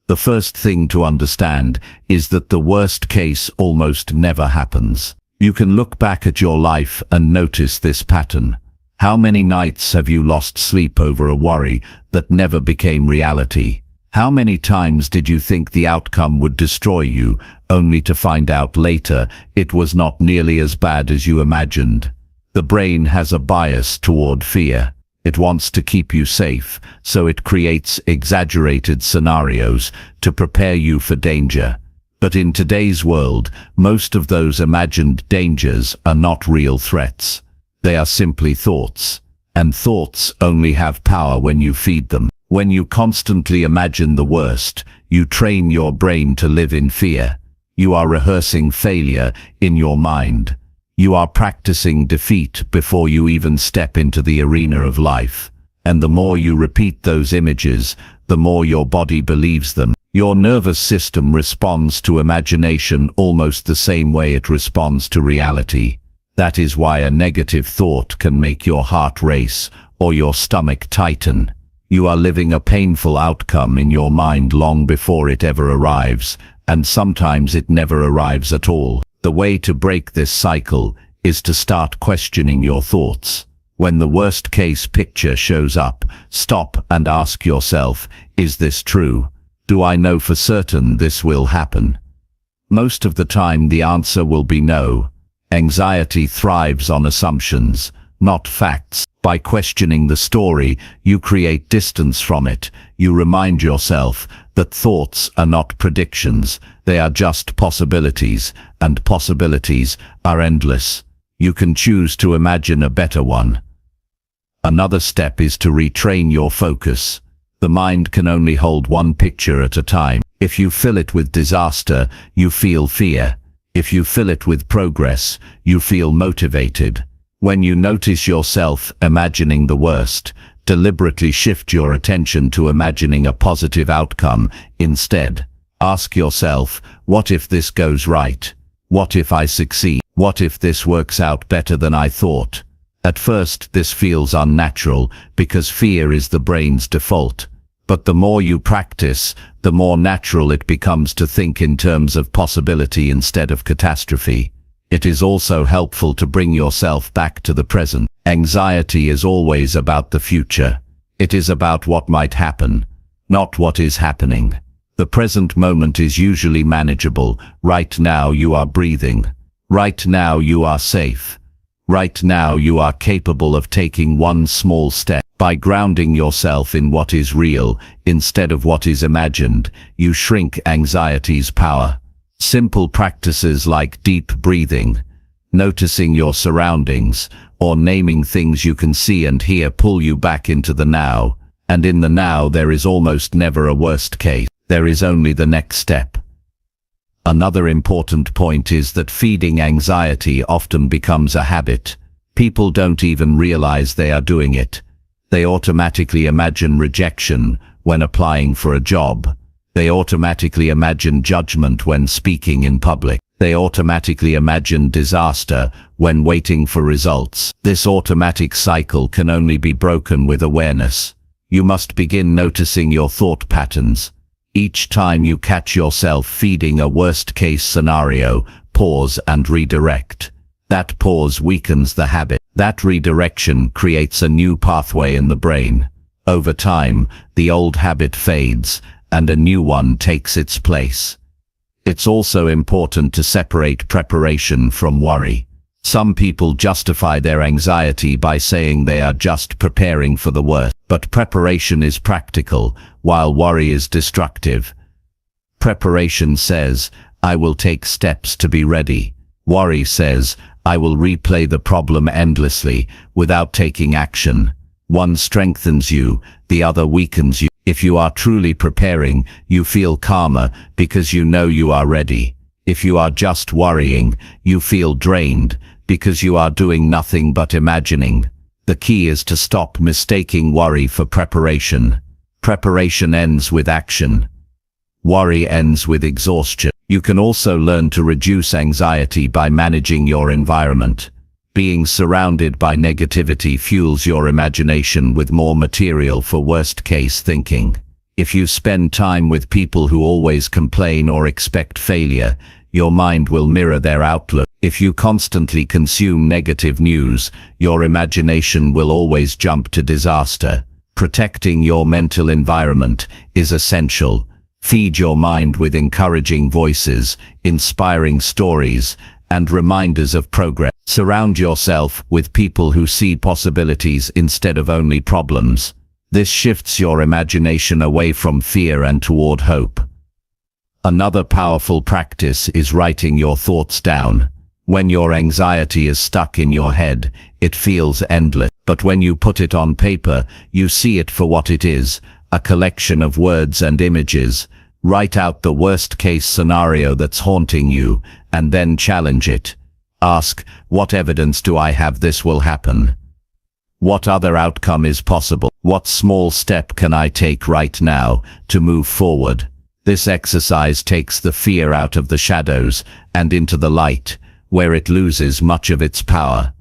The first thing to understand is that the worst case almost never happens. You can look back at your life and notice this pattern. How many nights have you lost sleep over a worry that never became reality? How many times did you think the outcome would destroy you, only to find out later it was not nearly as bad as you imagined? The brain has a bias toward fear. It wants to keep you safe, so it creates exaggerated scenarios to prepare you for danger. But in today's world, most of those imagined dangers are not real threats. They are simply thoughts. And thoughts only have power when you feed them. When you constantly imagine the worst, you train your brain to live in fear. You are rehearsing failure in your mind. You are practicing defeat before you even step into the arena of life. And the more you repeat those images, the more your body believes them. Your nervous system responds to imagination almost the same way it responds to reality. That is why a negative thought can make your heart race or your stomach tighten. You are living a painful outcome in your mind long before it ever arrives, and sometimes it never arrives at all. The way to break this cycle is to start questioning your thoughts. When the worst-case picture shows up, stop and ask yourself, is this true? Do I know for certain this will happen? Most of the time the answer will be no. Anxiety thrives on assumptions, not facts. By questioning the story, you create distance from it. You remind yourself that thoughts are not predictions, they are just possibilities, and possibilities are endless. You can choose to imagine a better one. Another step is to retrain your focus. The mind can only hold one picture at a time. If you fill it with disaster, you feel fear. If you fill it with progress, you feel motivated. When you notice yourself imagining the worst, deliberately shift your attention to imagining a positive outcome instead. Ask yourself, what if this goes right? What if I succeed? What if this works out better than I thought? At first, this feels unnatural because fear is the brain's default. But the more you practice, the more natural it becomes to think in terms of possibility instead of catastrophe. It is also helpful to bring yourself back to the present. Anxiety is always about the future. It is about what might happen, not what is happening. The present moment is usually manageable. Right now you are breathing. Right now you are safe. Right now you are capable of taking one small step. By grounding yourself in what is real, instead of what is imagined, you shrink anxiety's power. Simple practices like deep breathing, noticing your surroundings, or naming things you can see and hear pull you back into the now. And in the now there is almost never a worst case. There is only the next step. Another important point is that feeding anxiety often becomes a habit. People don't even realize they are doing it. They automatically imagine rejection when applying for a job. They automatically imagine judgment when speaking in public. They automatically imagine disaster when waiting for results. This automatic cycle can only be broken with awareness. You must begin noticing your thought patterns. Each time you catch yourself feeding a worst-case scenario, pause and redirect. That pause weakens the habit. That redirection creates a new pathway in the brain. Over time, the old habit fades, and a new one takes its place. It's also important to separate preparation from worry. Some people justify their anxiety by saying they are just preparing for the worst. But preparation is practical, while worry is destructive. Preparation says, I will take steps to be ready. Worry says, I will replay the problem endlessly without taking action. One strengthens you, the other weakens you. If you are truly preparing, you feel calmer because you know you are ready. If you are just worrying, you feel drained because you are doing nothing but imagining. The key is to stop mistaking worry for preparation. Preparation ends with action. Worry ends with exhaustion. You can also learn to reduce anxiety by managing your environment. Being surrounded by negativity fuels your imagination with more material for worst-case thinking. If you spend time with people who always complain or expect failure, your mind will mirror their outlook. If you constantly consume negative news, your imagination will always jump to disaster. Protecting your mental environment is essential. Feed your mind with encouraging voices, inspiring stories, and reminders of progress. Surround yourself with people who see possibilities instead of only problems. This shifts your imagination away from fear and toward hope. Another powerful practice is writing your thoughts down. When your anxiety is stuck in your head, it feels endless. But when you put it on paper, you see it for what it is, a collection of words and images. Write out the worst-case scenario that's haunting you, and then challenge it. Ask, what evidence do I have this will happen? What other outcome is possible? What small step can I take right now to move forward? This exercise takes the fear out of the shadows and into the light, where it loses much of its power.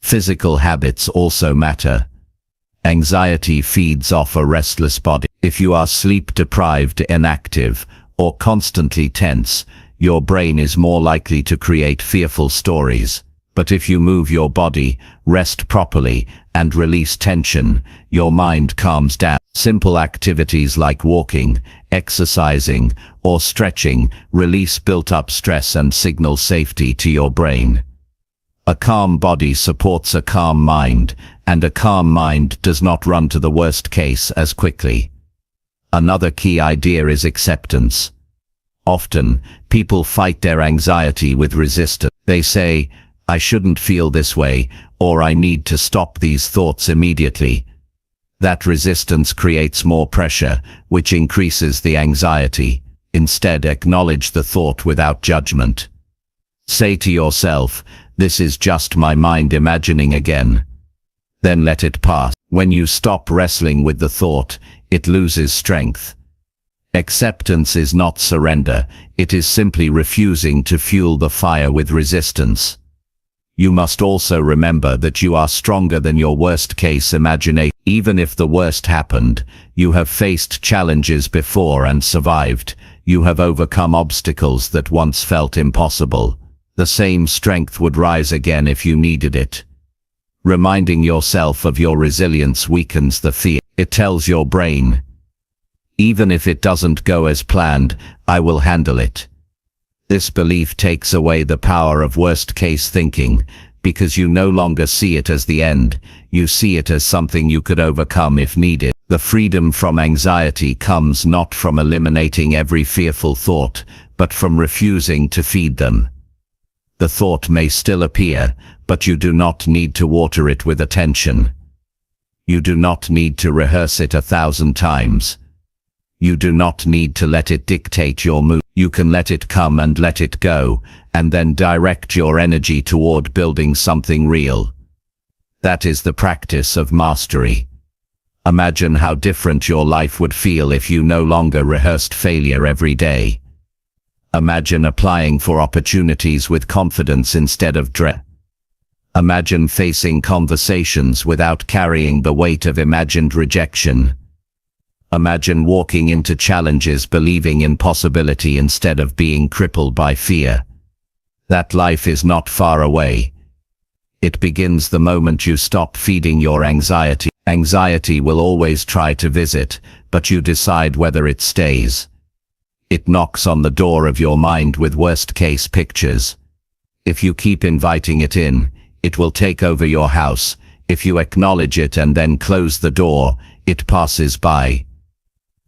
Physical habits also matter. Anxiety feeds off a restless body. If you are sleep-deprived, inactive, or constantly tense, your brain is more likely to create fearful stories. But if you move your body, rest properly, and release tension, your mind calms down. Simple activities like walking, exercising, or stretching release built-up stress and signal safety to your brain. A calm body supports a calm mind, and a calm mind does not run to the worst case as quickly. Another key idea is acceptance. Often, people fight their anxiety with resistance. They say, I shouldn't feel this way, or I need to stop these thoughts immediately. That resistance creates more pressure, which increases the anxiety. Instead, acknowledge the thought without judgment. Say to yourself, "This is just my mind imagining again." Then let it pass. When you stop wrestling with the thought, it loses strength. Acceptance is not surrender, it is simply refusing to fuel the fire with resistance. You must also remember that you are stronger than your worst-case imagination. Even if the worst happened, you have faced challenges before and survived. You have overcome obstacles that once felt impossible. The same strength would rise again if you needed it. Reminding yourself of your resilience weakens the fear. It tells your brain, "Even if it doesn't go as planned, I will handle it." This belief takes away the power of worst-case thinking, because you no longer see it as the end, you see it as something you could overcome if needed. The freedom from anxiety comes not from eliminating every fearful thought, but from refusing to feed them. The thought may still appear, but you do not need to water it with attention. You do not need to rehearse it 1,000 times. You do not need to let it dictate your mood. You can let it come and let it go, and then direct your energy toward building something real. That is the practice of mastery. Imagine how different your life would feel if you no longer rehearsed failure every day. Imagine applying for opportunities with confidence instead of dread. Imagine facing conversations without carrying the weight of imagined rejection. Imagine walking into challenges believing in possibility instead of being crippled by fear. That life is not far away. It begins the moment you stop feeding your anxiety. Anxiety will always try to visit, but you decide whether it stays. It knocks on the door of your mind with worst-case pictures. If you keep inviting it in, it will take over your house. If you acknowledge it and then close the door, it passes by.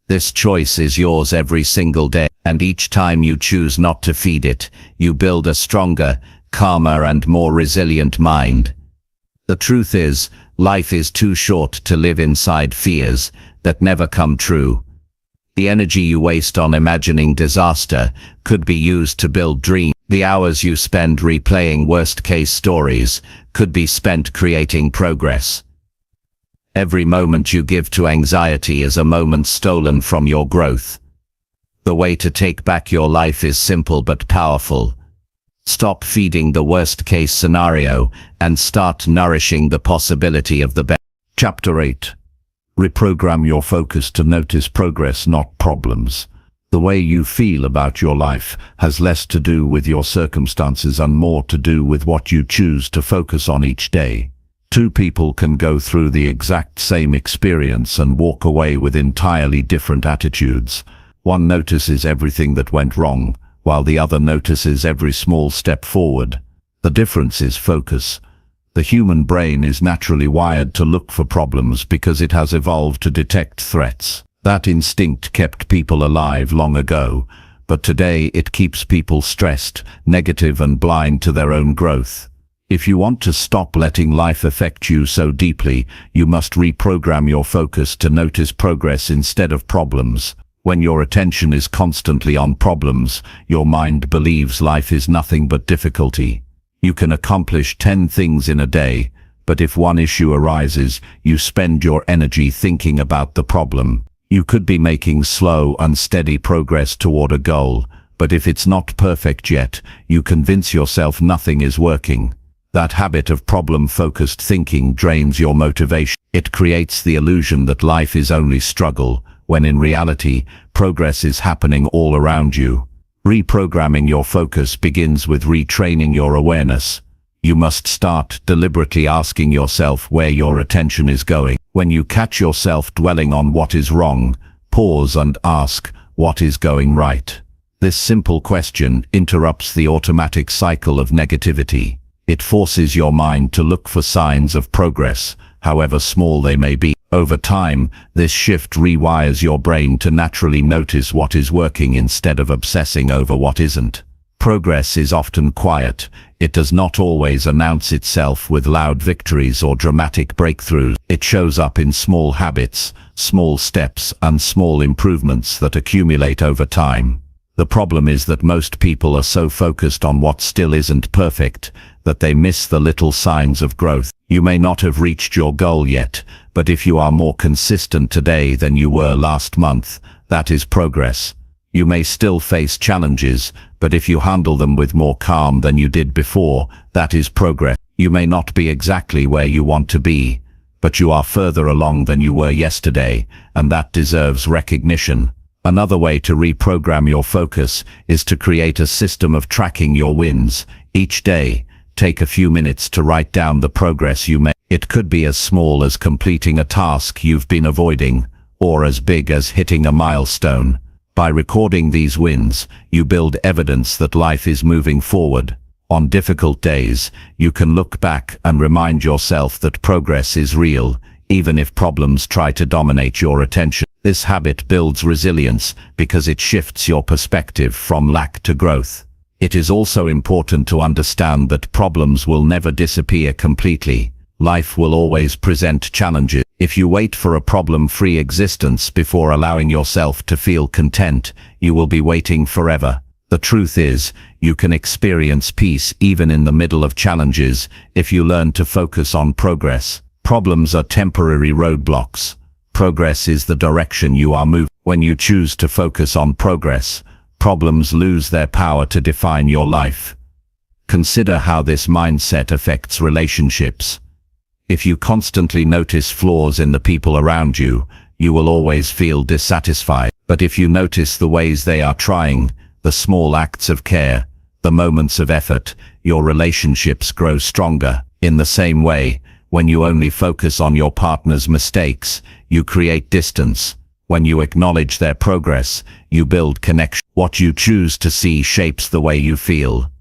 This choice is yours every single day, and each time you choose not to feed it, you build a stronger, calmer and more resilient mind. The truth is, life is too short to live inside fears that never come true. The energy you waste on imagining disaster could be used to build dreams. The hours you spend replaying worst-case stories could be spent creating progress. Every moment you give to anxiety is a moment stolen from your growth. The way to take back your life is simple but powerful. Stop feeding the worst-case scenario and start nourishing the possibility of the best. Chapter 8. Reprogram your focus to notice progress, not problems. The way you feel about your life has less to do with your circumstances and more to do with what you choose to focus on each day. Two people can go through the exact same experience and walk away with entirely different attitudes. One notices everything that went wrong, while the other notices every small step forward. The difference is focus. The human brain is naturally wired to look for problems because it has evolved to detect threats. That instinct kept people alive long ago, but today it keeps people stressed, negative and blind to their own growth. If you want to stop letting life affect you so deeply, you must reprogram your focus to notice progress instead of problems. When your attention is constantly on problems, your mind believes life is nothing but difficulty. You can accomplish 10 things in a day, but if one issue arises, you spend your energy thinking about the problem. You could be making slow, unsteady progress toward a goal, but if it's not perfect yet, you convince yourself nothing is working. That habit of problem-focused thinking drains your motivation. It creates the illusion that life is only struggle, when in reality, progress is happening all around you. Reprogramming your focus begins with retraining your awareness. You must start deliberately asking yourself where your attention is going. When you catch yourself dwelling on what is wrong, pause and ask, what is going right? This simple question interrupts the automatic cycle of negativity. It forces your mind to look for signs of progress, however small they may be. Over time, this shift rewires your brain to naturally notice what is working instead of obsessing over what isn't. Progress is often quiet. It does not always announce itself with loud victories or dramatic breakthroughs. It shows up in small habits, small steps, and small improvements that accumulate over time. The problem is that most people are so focused on what still isn't perfect that they miss the little signs of growth. You may not have reached your goal yet, but if you are more consistent today than you were last month, that is progress. You may still face challenges, but if you handle them with more calm than you did before, that is progress. You may not be exactly where you want to be, but you are further along than you were yesterday, and that deserves recognition. Another way to reprogram your focus is to create a system of tracking your wins. Each day, take a few minutes to write down the progress you made. It could be as small as completing a task you've been avoiding, or as big as hitting a milestone. By recording these wins, you build evidence that life is moving forward. On difficult days, you can look back and remind yourself that progress is real, even if problems try to dominate your attention. This habit builds resilience because it shifts your perspective from lack to growth. It is also important to understand that problems will never disappear completely. Life will always present challenges. If you wait for a problem-free existence before allowing yourself to feel content, you will be waiting forever. The truth is, you can experience peace even in the middle of challenges if you learn to focus on progress. Problems are temporary roadblocks. Progress is the direction you are moving. When you choose to focus on progress, problems lose their power to define your life. Consider how this mindset affects relationships. If you constantly notice flaws in the people around you, you will always feel dissatisfied. But if you notice the ways they are trying, the small acts of care, the moments of effort, your relationships grow stronger. In the same way, when you only focus on your partner's mistakes, you create distance. When you acknowledge their progress, you build connection. What you choose to see shapes the way you feel.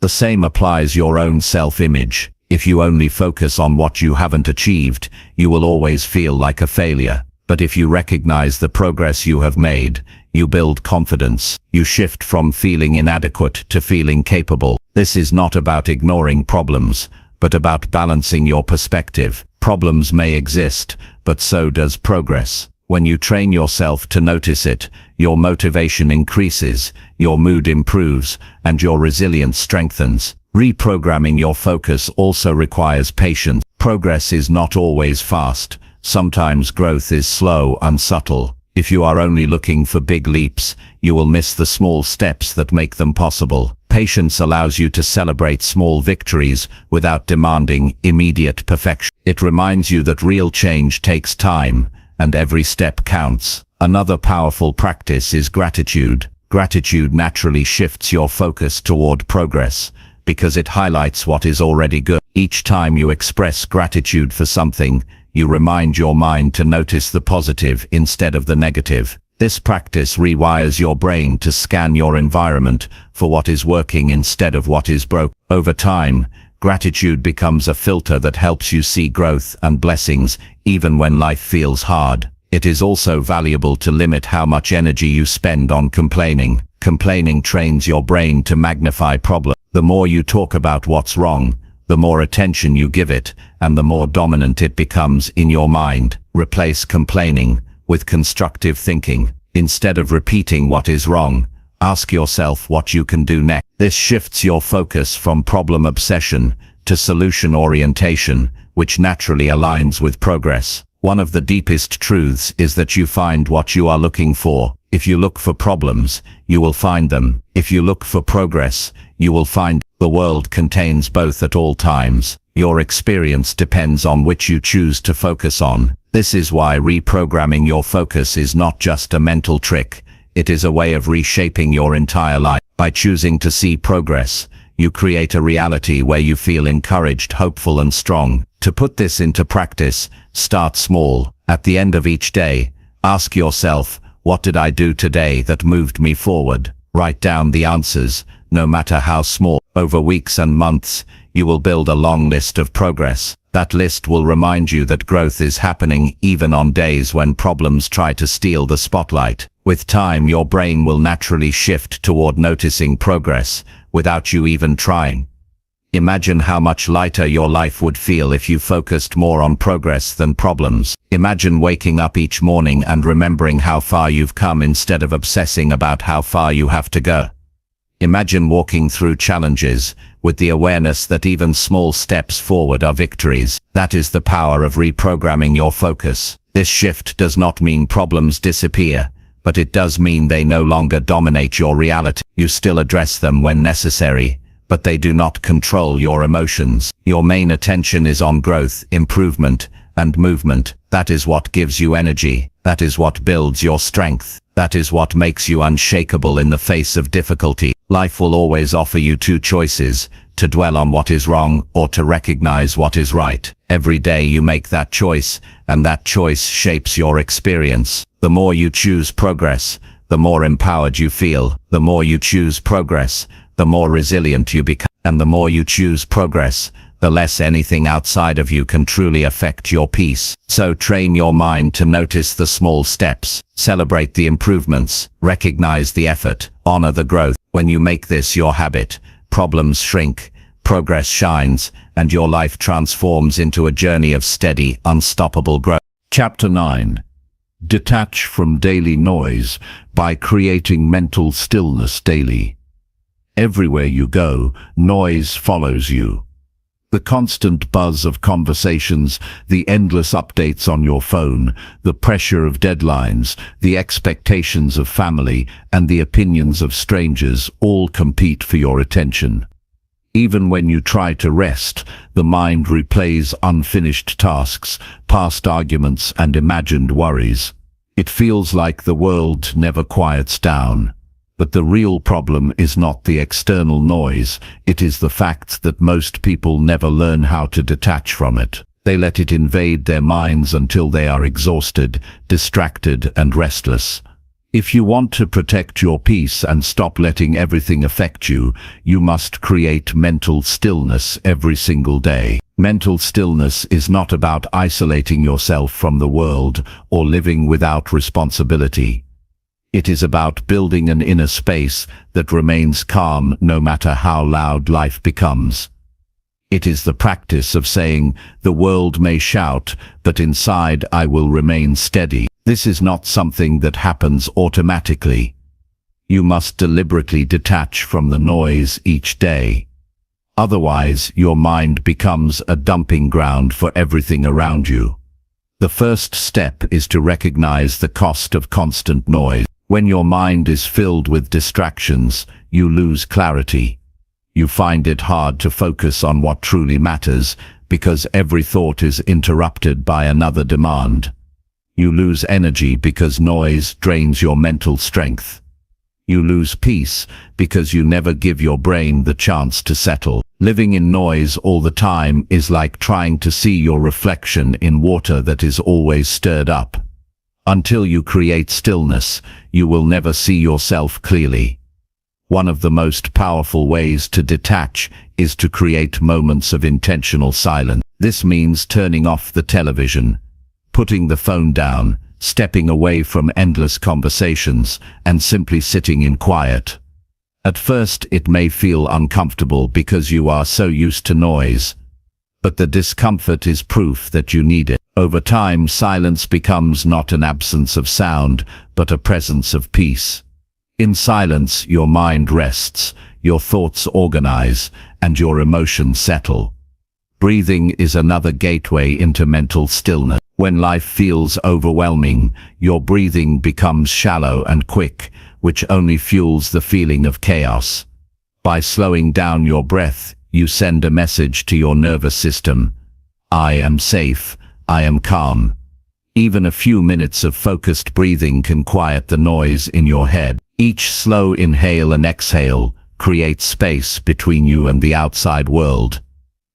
The same applies your own self-image. If you only focus on what you haven't achieved, you will always feel like a failure. But if you recognize the progress you have made, you build confidence. You shift from feeling inadequate to feeling capable. This is not about ignoring problems, but about balancing your perspective. Problems may exist, but so does progress. When you train yourself to notice it, your motivation increases, your mood improves, and your resilience strengthens. Reprogramming your focus also requires patience. Progress is not always fast. Sometimes growth is slow and subtle. If you are only looking for big leaps, you will miss the small steps that make them possible. Patience allows you to celebrate small victories without demanding immediate perfection. It reminds you that real change takes time, and every step counts. Another powerful practice is gratitude. Gratitude naturally shifts your focus toward progress, because it highlights what is already good. Each time you express gratitude for something, you remind your mind to notice the positive instead of the negative. This practice rewires your brain to scan your environment for what is working instead of what is broken. Over time, gratitude becomes a filter that helps you see growth and blessings even when life feels hard. It is also valuable to limit how much energy you spend on complaining. Complaining trains your brain to magnify problems. The more you talk about what's wrong, the more attention you give it, and the more dominant it becomes in your mind. Replace complaining with constructive thinking. Instead of repeating what is wrong, ask yourself what you can do next. This shifts your focus from problem obsession to solution orientation, which naturally aligns with progress. One of the deepest truths is that you find what you are looking for. If you look for problems, you will find them. If you look for progress, you will find. The world contains both at all times. Your experience depends on which you choose to focus on. This is why reprogramming your focus is not just a mental trick. It is a way of reshaping your entire life. By choosing to see progress, you create a reality where you feel encouraged, hopeful, and strong. To put this into practice, start small. At the end of each day, ask yourself, what did I do today that moved me forward? Write down the answers, no matter how small. Over weeks and months, you will build a long list of progress. That list will remind you that growth is happening even on days when problems try to steal the spotlight. With time, your brain will naturally shift toward noticing progress without you even trying. Imagine how much lighter your life would feel if you focused more on progress than problems. Imagine waking up each morning and remembering how far you've come instead of obsessing about how far you have to go. Imagine walking through challenges with the awareness that even small steps forward are victories. That is the power of reprogramming your focus. This shift does not mean problems disappear, but it does mean they no longer dominate your reality. You still address them when necessary, but they do not control your emotions. Your main attention is on growth, improvement, and movement. That is what gives you energy. That is what builds your strength. That is what makes you unshakable in the face of difficulty. Life will always offer you two choices: to dwell on what is wrong or to recognize what is right. Every day you make that choice, and that choice shapes your experience. The more you choose progress, the more empowered you feel. The more you choose progress, the more resilient you become. And the more you choose progress, the less anything outside of you can truly affect your peace. So train your mind to notice the small steps, celebrate the improvements, recognize the effort, honor the growth. When you make this your habit, problems shrink, progress shines, and your life transforms into a journey of steady, unstoppable growth. Chapter 9. Detach from daily noise by creating mental stillness daily. Everywhere you go, noise follows you. The constant buzz of conversations, the endless updates on your phone, the pressure of deadlines, the expectations of family, and the opinions of strangers all compete for your attention. Even when you try to rest, the mind replays unfinished tasks, past arguments, and imagined worries. It feels like the world never quiets down. But the real problem is not the external noise, it is the fact that most people never learn how to detach from it. They let it invade their minds until they are exhausted, distracted, and restless. If you want to protect your peace and stop letting everything affect you, you must create mental stillness every single day. Mental stillness is not about isolating yourself from the world or living without responsibility. It is about building an inner space that remains calm no matter how loud life becomes. It is the practice of saying, "The world may shout, but inside I will remain steady." This is not something that happens automatically. You must deliberately detach from the noise each day. Otherwise, your mind becomes a dumping ground for everything around you. The first step is to recognize the cost of constant noise. When your mind is filled with distractions, you lose clarity. You find it hard to focus on what truly matters because every thought is interrupted by another demand. You lose energy because noise drains your mental strength. You lose peace because you never give your brain the chance to settle. Living in noise all the time is like trying to see your reflection in water that is always stirred up. Until you create stillness, you will never see yourself clearly. One of the most powerful ways to detach is to create moments of intentional silence. This means turning off the television, putting the phone down, stepping away from endless conversations, and simply sitting in quiet. At first, it may feel uncomfortable because you are so used to noise, but the discomfort is proof that you need it. Over time, silence becomes not an absence of sound, but a presence of peace. In silence, your mind rests, your thoughts organize, and your emotions settle. Breathing is another gateway into mental stillness. When life feels overwhelming, your breathing becomes shallow and quick, which only fuels the feeling of chaos. By slowing down your breath, you send a message to your nervous system. I am safe. I am calm. Even a few minutes of focused breathing can quiet the noise in your head. Each slow inhale and exhale creates space between you and the outside world.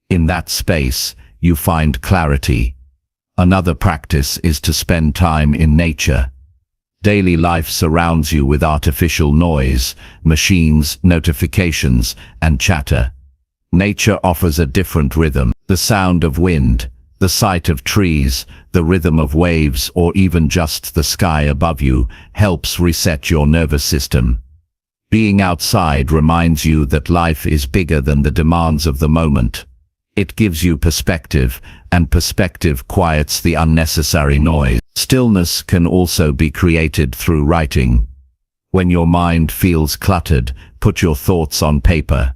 In that space, you find clarity. Another practice is to spend time in nature. Daily life surrounds you with artificial noise, machines, notifications, and chatter. Nature offers a different rhythm. The sound of wind, The sight of trees, the rhythm of waves, or even just the sky above you helps reset your nervous system. Being outside reminds you that life is bigger than the demands of the moment. It gives you perspective, and perspective quiets the unnecessary noise. Stillness can also be created through writing. When your mind feels cluttered, put your thoughts on paper.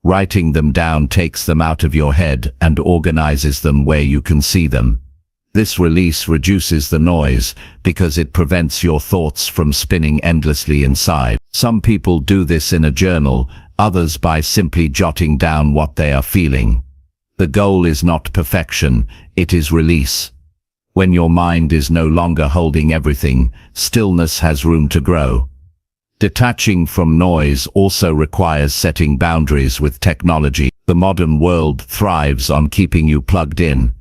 Writing them down takes them out of your head and organizes them where you can see them. This release reduces the noise because it prevents your thoughts from spinning endlessly inside. Some people do this in a journal, others by simply jotting down what they are feeling. The goal is not perfection, it is release. When your mind is no longer holding everything, stillness has room to grow. Detaching from noise also requires setting boundaries with technology. The modern world thrives on keeping you plugged in,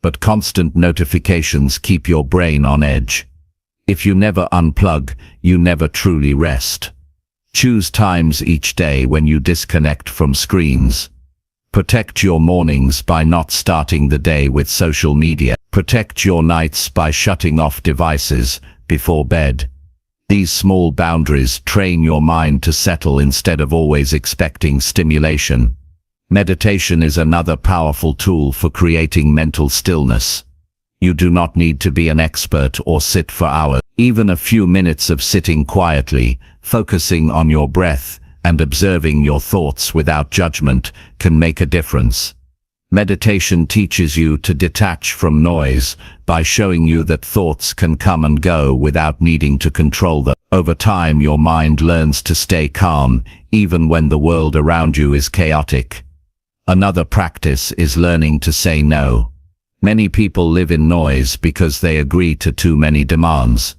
but constant notifications keep your brain on edge. If you never unplug, you never truly rest. Choose times each day when you disconnect from screens. Protect your mornings by not starting the day with social media. Protect your nights by shutting off devices before bed. These small boundaries train your mind to settle instead of always expecting stimulation. Meditation is another powerful tool for creating mental stillness. You do not need to be an expert or sit for hours. Even a few minutes of sitting quietly, focusing on your breath, and observing your thoughts without judgment can make a difference. Meditation teaches you to detach from noise by showing you that thoughts can come and go without needing to control them. Over time, your mind learns to stay calm, even when the world around you is chaotic. Another practice is learning to say no. Many people live in noise because they agree to too many demands.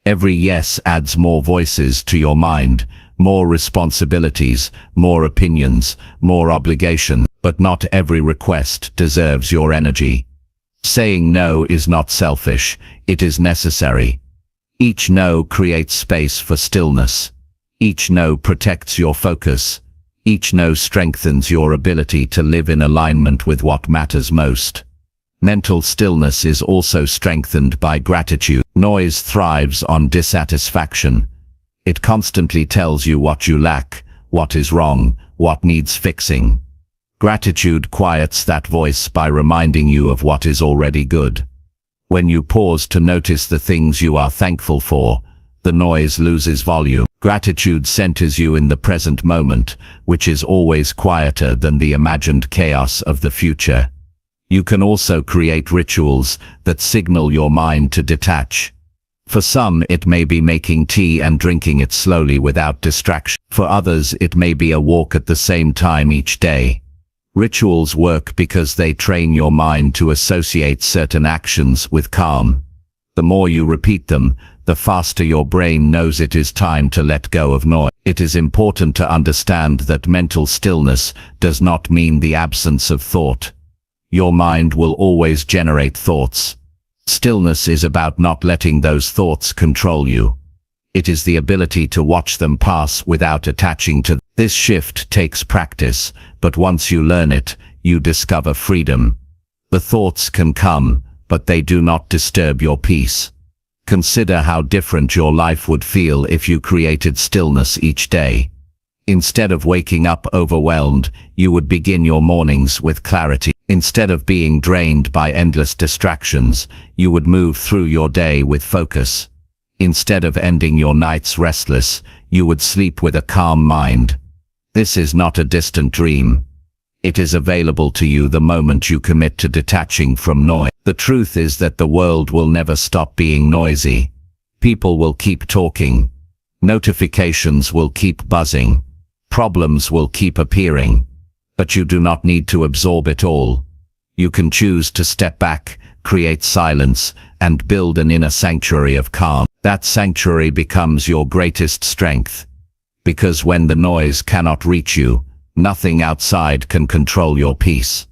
Every yes adds more voices to your mind, more responsibilities, more opinions, more obligations. But not every request deserves your energy. Saying no is not selfish, it is necessary. Each no creates space for stillness. Each no protects your focus. Each no strengthens your ability to live in alignment with what matters most. Mental stillness is also strengthened by gratitude. Noise thrives on dissatisfaction. It constantly tells you what you lack, what is wrong, what needs fixing. Gratitude quiets that voice by reminding you of what is already good. When you pause to notice the things you are thankful for, the noise loses volume. Gratitude centers you in the present moment, which is always quieter than the imagined chaos of the future. You can also create rituals that signal your mind to detach. For some, it may be making tea and drinking it slowly without distraction. For others, it may be a walk at the same time each day. Rituals work because they train your mind to associate certain actions with calm. The more you repeat them, the faster your brain knows it is time to let go of noise. It is important to understand that mental stillness does not mean the absence of thought. Your mind will always generate thoughts. Stillness is about not letting those thoughts control you. It is the ability to watch them pass without attaching to them. This shift takes practice, but once you learn it, you discover freedom. The thoughts can come, but they do not disturb your peace. Consider how different your life would feel if you created stillness each day. Instead of waking up overwhelmed, you would begin your mornings with clarity. Instead of being drained by endless distractions, you would move through your day with focus. Instead of ending your nights restless, you would sleep with a calm mind. This is not a distant dream. It is available to you the moment you commit to detaching from noise. The truth is that the world will never stop being noisy. People will keep talking. Notifications will keep buzzing. Problems will keep appearing. But you do not need to absorb it all. You can choose to step back, create silence, and build an inner sanctuary of calm. That sanctuary becomes your greatest strength. Because when the noise cannot reach you, nothing outside can control your peace.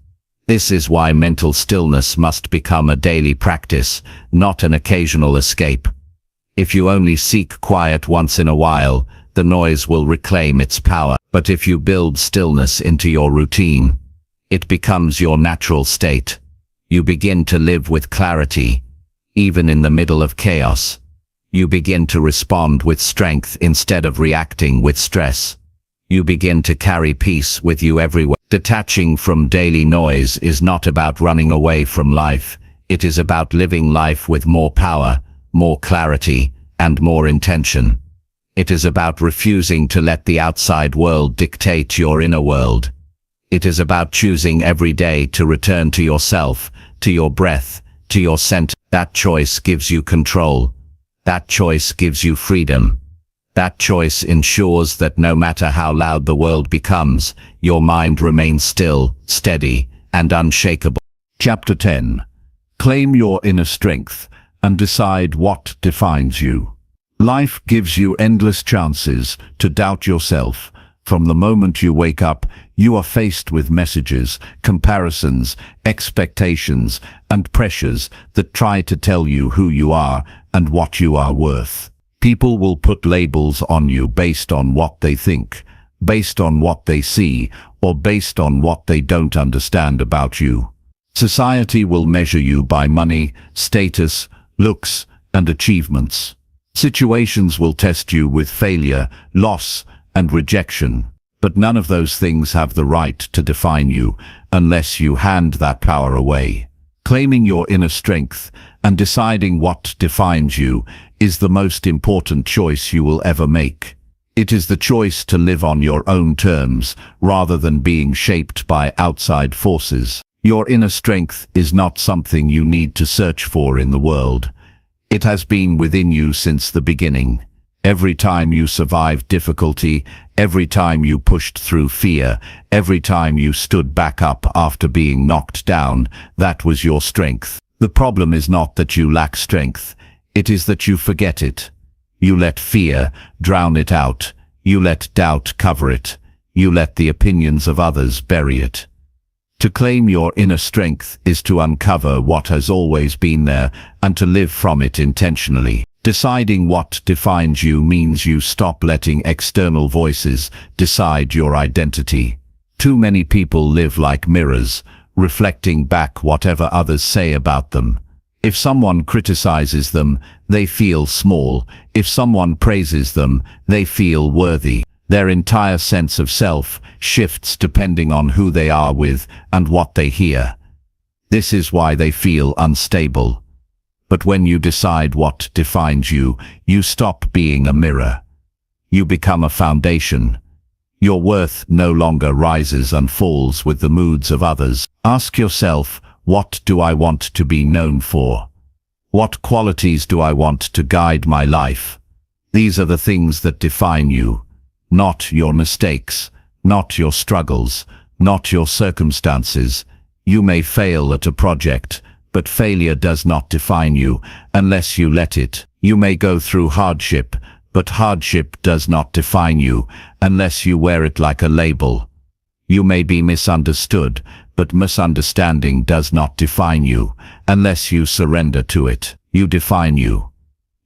This is why mental stillness must become a daily practice, not an occasional escape. If you only seek quiet once in a while, the noise will reclaim its power. But if you build stillness into your routine, it becomes your natural state. You begin to live with clarity, even in the middle of chaos. You begin to respond with strength instead of reacting with stress. You begin to carry peace with you everywhere. Detaching from daily noise is not about running away from life. It is about living life with more power, more clarity, and more intention. It is about refusing to let the outside world dictate your inner world. It is about choosing every day to return to yourself, to your breath, to your center. That choice gives you control. That choice gives you freedom. That choice ensures that no matter how loud the world becomes, your mind remains still, steady, and unshakable. Chapter 10. Claim your inner strength and decide what defines you. Life gives you endless chances to doubt yourself. From the moment you wake up, you are faced with messages, comparisons, expectations, and pressures that try to tell you who you are and what you are worth. People will put labels on you based on what they think, based on what they see, or based on what they don't understand about you. Society will measure you by money, status, looks, and achievements. Situations will test you with failure, loss, and rejection. But none of those things have the right to define you unless you hand that power away. Claiming your inner strength and deciding what defines you is the most important choice you will ever make. It is the choice to live on your own terms rather than being shaped by outside forces. Your inner strength is not something you need to search for in the world. It has been within you since the beginning. Every time you survived difficulty, every time you pushed through fear, every time you stood back up after being knocked down, that was your strength. The problem is not that you lack strength, it is that you forget it. You let fear drown it out, you let doubt cover it, you let the opinions of others bury it. To claim your inner strength is to uncover what has always been there and to live from it intentionally. Deciding what defines you means you stop letting external voices decide your identity. Too many people live like mirrors, reflecting back whatever others say about them. If someone criticizes them, they feel small. If someone praises them, they feel worthy. Their entire sense of self shifts depending on who they are with and what they hear. This is why they feel unstable. But when you decide what defines you, you stop being a mirror. You become a foundation. Your worth no longer rises and falls with the moods of others. Ask yourself, what do I want to be known for? What qualities do I want to guide my life? These are the things that define you. Not your mistakes, not your struggles, not your circumstances. You may fail at a project, but failure does not define you unless you let it. You may go through hardship, but hardship does not define you unless you wear it like a label. You may be misunderstood, but misunderstanding does not define you unless you surrender to it. You define you.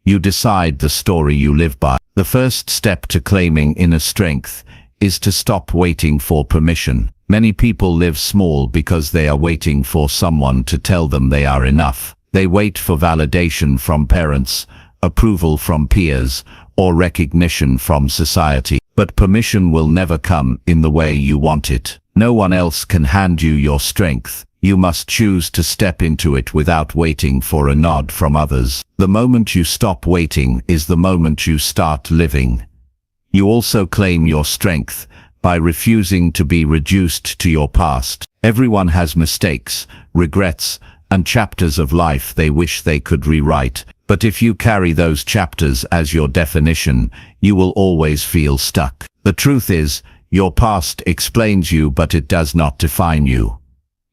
You decide the story you live by. The first step to claiming inner strength is to stop waiting for permission. Many people live small because they are waiting for someone to tell them they are enough. They wait for validation from parents, approval from peers, or recognition from society. But permission will never come in the way you want it. No one else can hand you your strength. You must choose to step into it without waiting for a nod from others. The moment you stop waiting is the moment you start living. You also claim your strength by refusing to be reduced to your past. Everyone has mistakes, regrets, and chapters of life they wish they could rewrite. But if you carry those chapters as your definition, you will always feel stuck. The truth is, your past explains you, but it does not define you.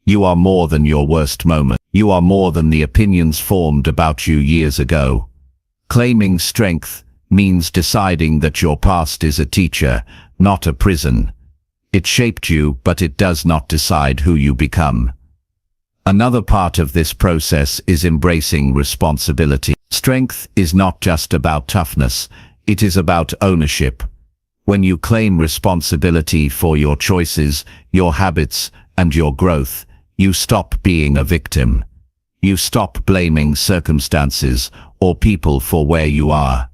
You are more than your worst moment. You are more than the opinions formed about you years ago. Claiming strength means deciding that your past is a teacher, not a prison. It shaped you, but it does not decide who you become. Another part of this process is embracing responsibility. Strength is not just about toughness, it is about ownership. When you claim responsibility for your choices, your habits, and your growth, You stop being a victim. You stop blaming circumstances or people for where you are.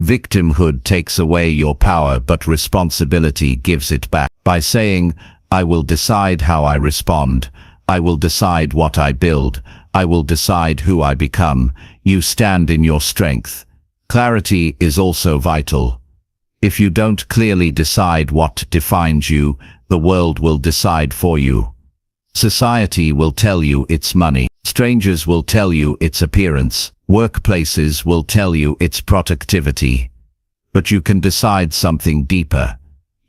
Victimhood takes away your power, but responsibility gives it back. By saying, I will decide how I respond, I will decide what I build, I will decide who I become, you stand in your strength. Clarity is also vital. If you don't clearly decide what defines you, the world will decide for you. Society will tell you it's money. Strangers will tell you its appearance. Workplaces will tell you its productivity. But you can decide something deeper.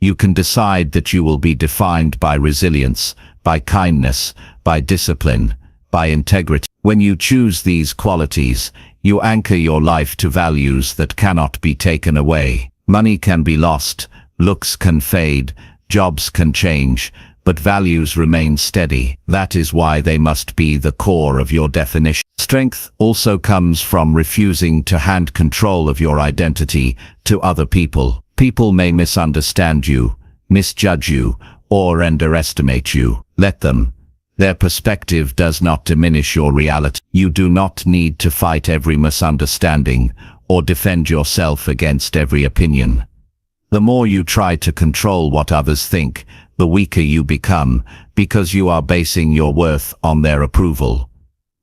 You can decide that you will be defined by resilience, by kindness, by discipline, by integrity. When you choose these qualities, you anchor your life to values that cannot be taken away. Money can be lost, looks can fade, jobs can change, but values remain steady. That is why they must be the core of your definition. Strength also comes from refusing to hand control of your identity to other people. People may misunderstand you, misjudge you, or underestimate you. Let them. Their perspective does not diminish your reality. You do not need to fight every misunderstanding or defend yourself against every opinion. The more you try to control what others think, the weaker you become, because you are basing your worth on their approval.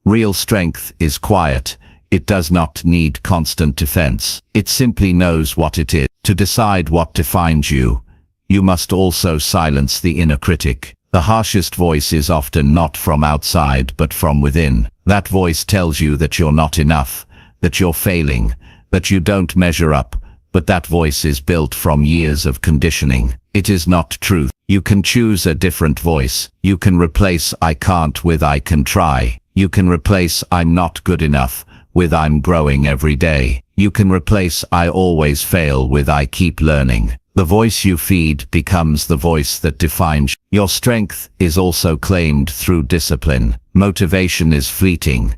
Real strength is quiet. It does not need constant defense. It simply knows what it is. To decide what defines you, you must also silence the inner critic. The harshest voice is often not from outside but from within. That voice tells you that you're not enough, that you're failing, that you don't measure up, but that voice is built from years of conditioning. It is not truth. You can choose a different voice. You can replace I can't with I can try. You can replace I'm not good enough with I'm growing every day. You can replace I always fail with I keep learning. The voice you feed becomes the voice that defines you. Your strength is also claimed through discipline. Motivation is fleeting,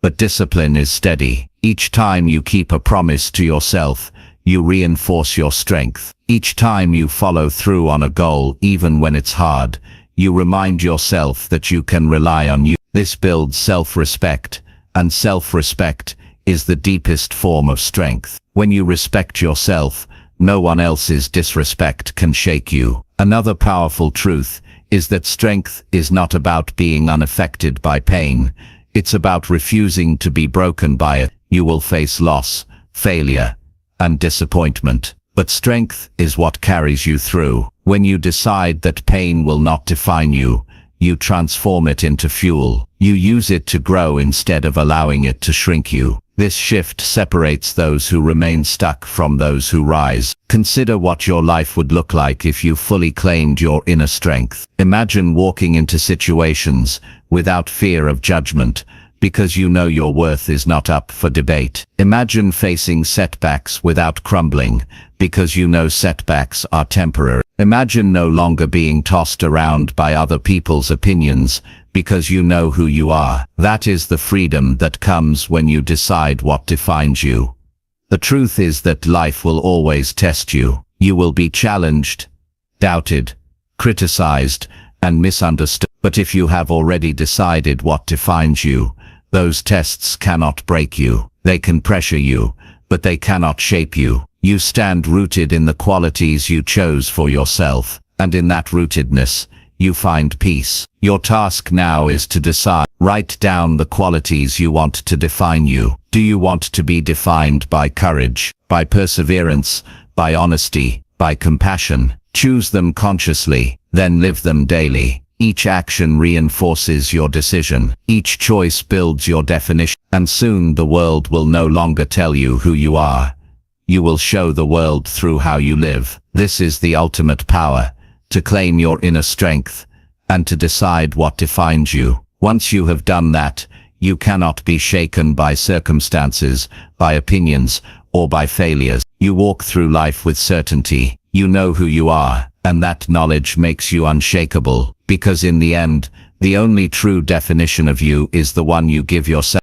but discipline is steady. Each time you keep a promise to yourself, you reinforce your strength. Each time you follow through on a goal, even when it's hard, you remind yourself that you can rely on you. This builds self-respect, and self-respect is the deepest form of strength. When you respect yourself, no one else's disrespect can shake you. Another powerful truth is that strength is not about being unaffected by pain. It's about refusing to be broken by it. You will face loss, failure, and disappointment. But strength is what carries you through. When you decide that pain will not define you, you transform it into fuel. You use it to grow instead of allowing it to shrink you. This shift separates those who remain stuck from those who rise. Consider what your life would look like if you fully claimed your inner strength. Imagine walking into situations without fear of judgment, because you know your worth is not up for debate. Imagine facing setbacks without crumbling, because you know setbacks are temporary. Imagine no longer being tossed around by other people's opinions, because you know who you are. That is the freedom that comes when you decide what defines you. The truth is that life will always test you. You will be challenged, doubted, criticized, and misunderstood. But if you have already decided what defines you, those tests cannot break you. They can pressure you, but they cannot shape you. You stand rooted in the qualities you chose for yourself, and in that rootedness, you find peace. Your task now is to decide. Write down the qualities you want to define you. Do you want to be defined by courage, by perseverance, by honesty, by compassion? Choose them consciously, then live them daily. Each action reinforces your decision. Each choice builds your definition. And soon the world will no longer tell you who you are. You will show the world through how you live. This is the ultimate power, to claim your inner strength, and to decide what defines you. Once you have done that, you cannot be shaken by circumstances, by opinions, or by failures. You walk through life with certainty. You know who you are, and that knowledge makes you unshakable, because in the end, the only true definition of you is the one you give yourself.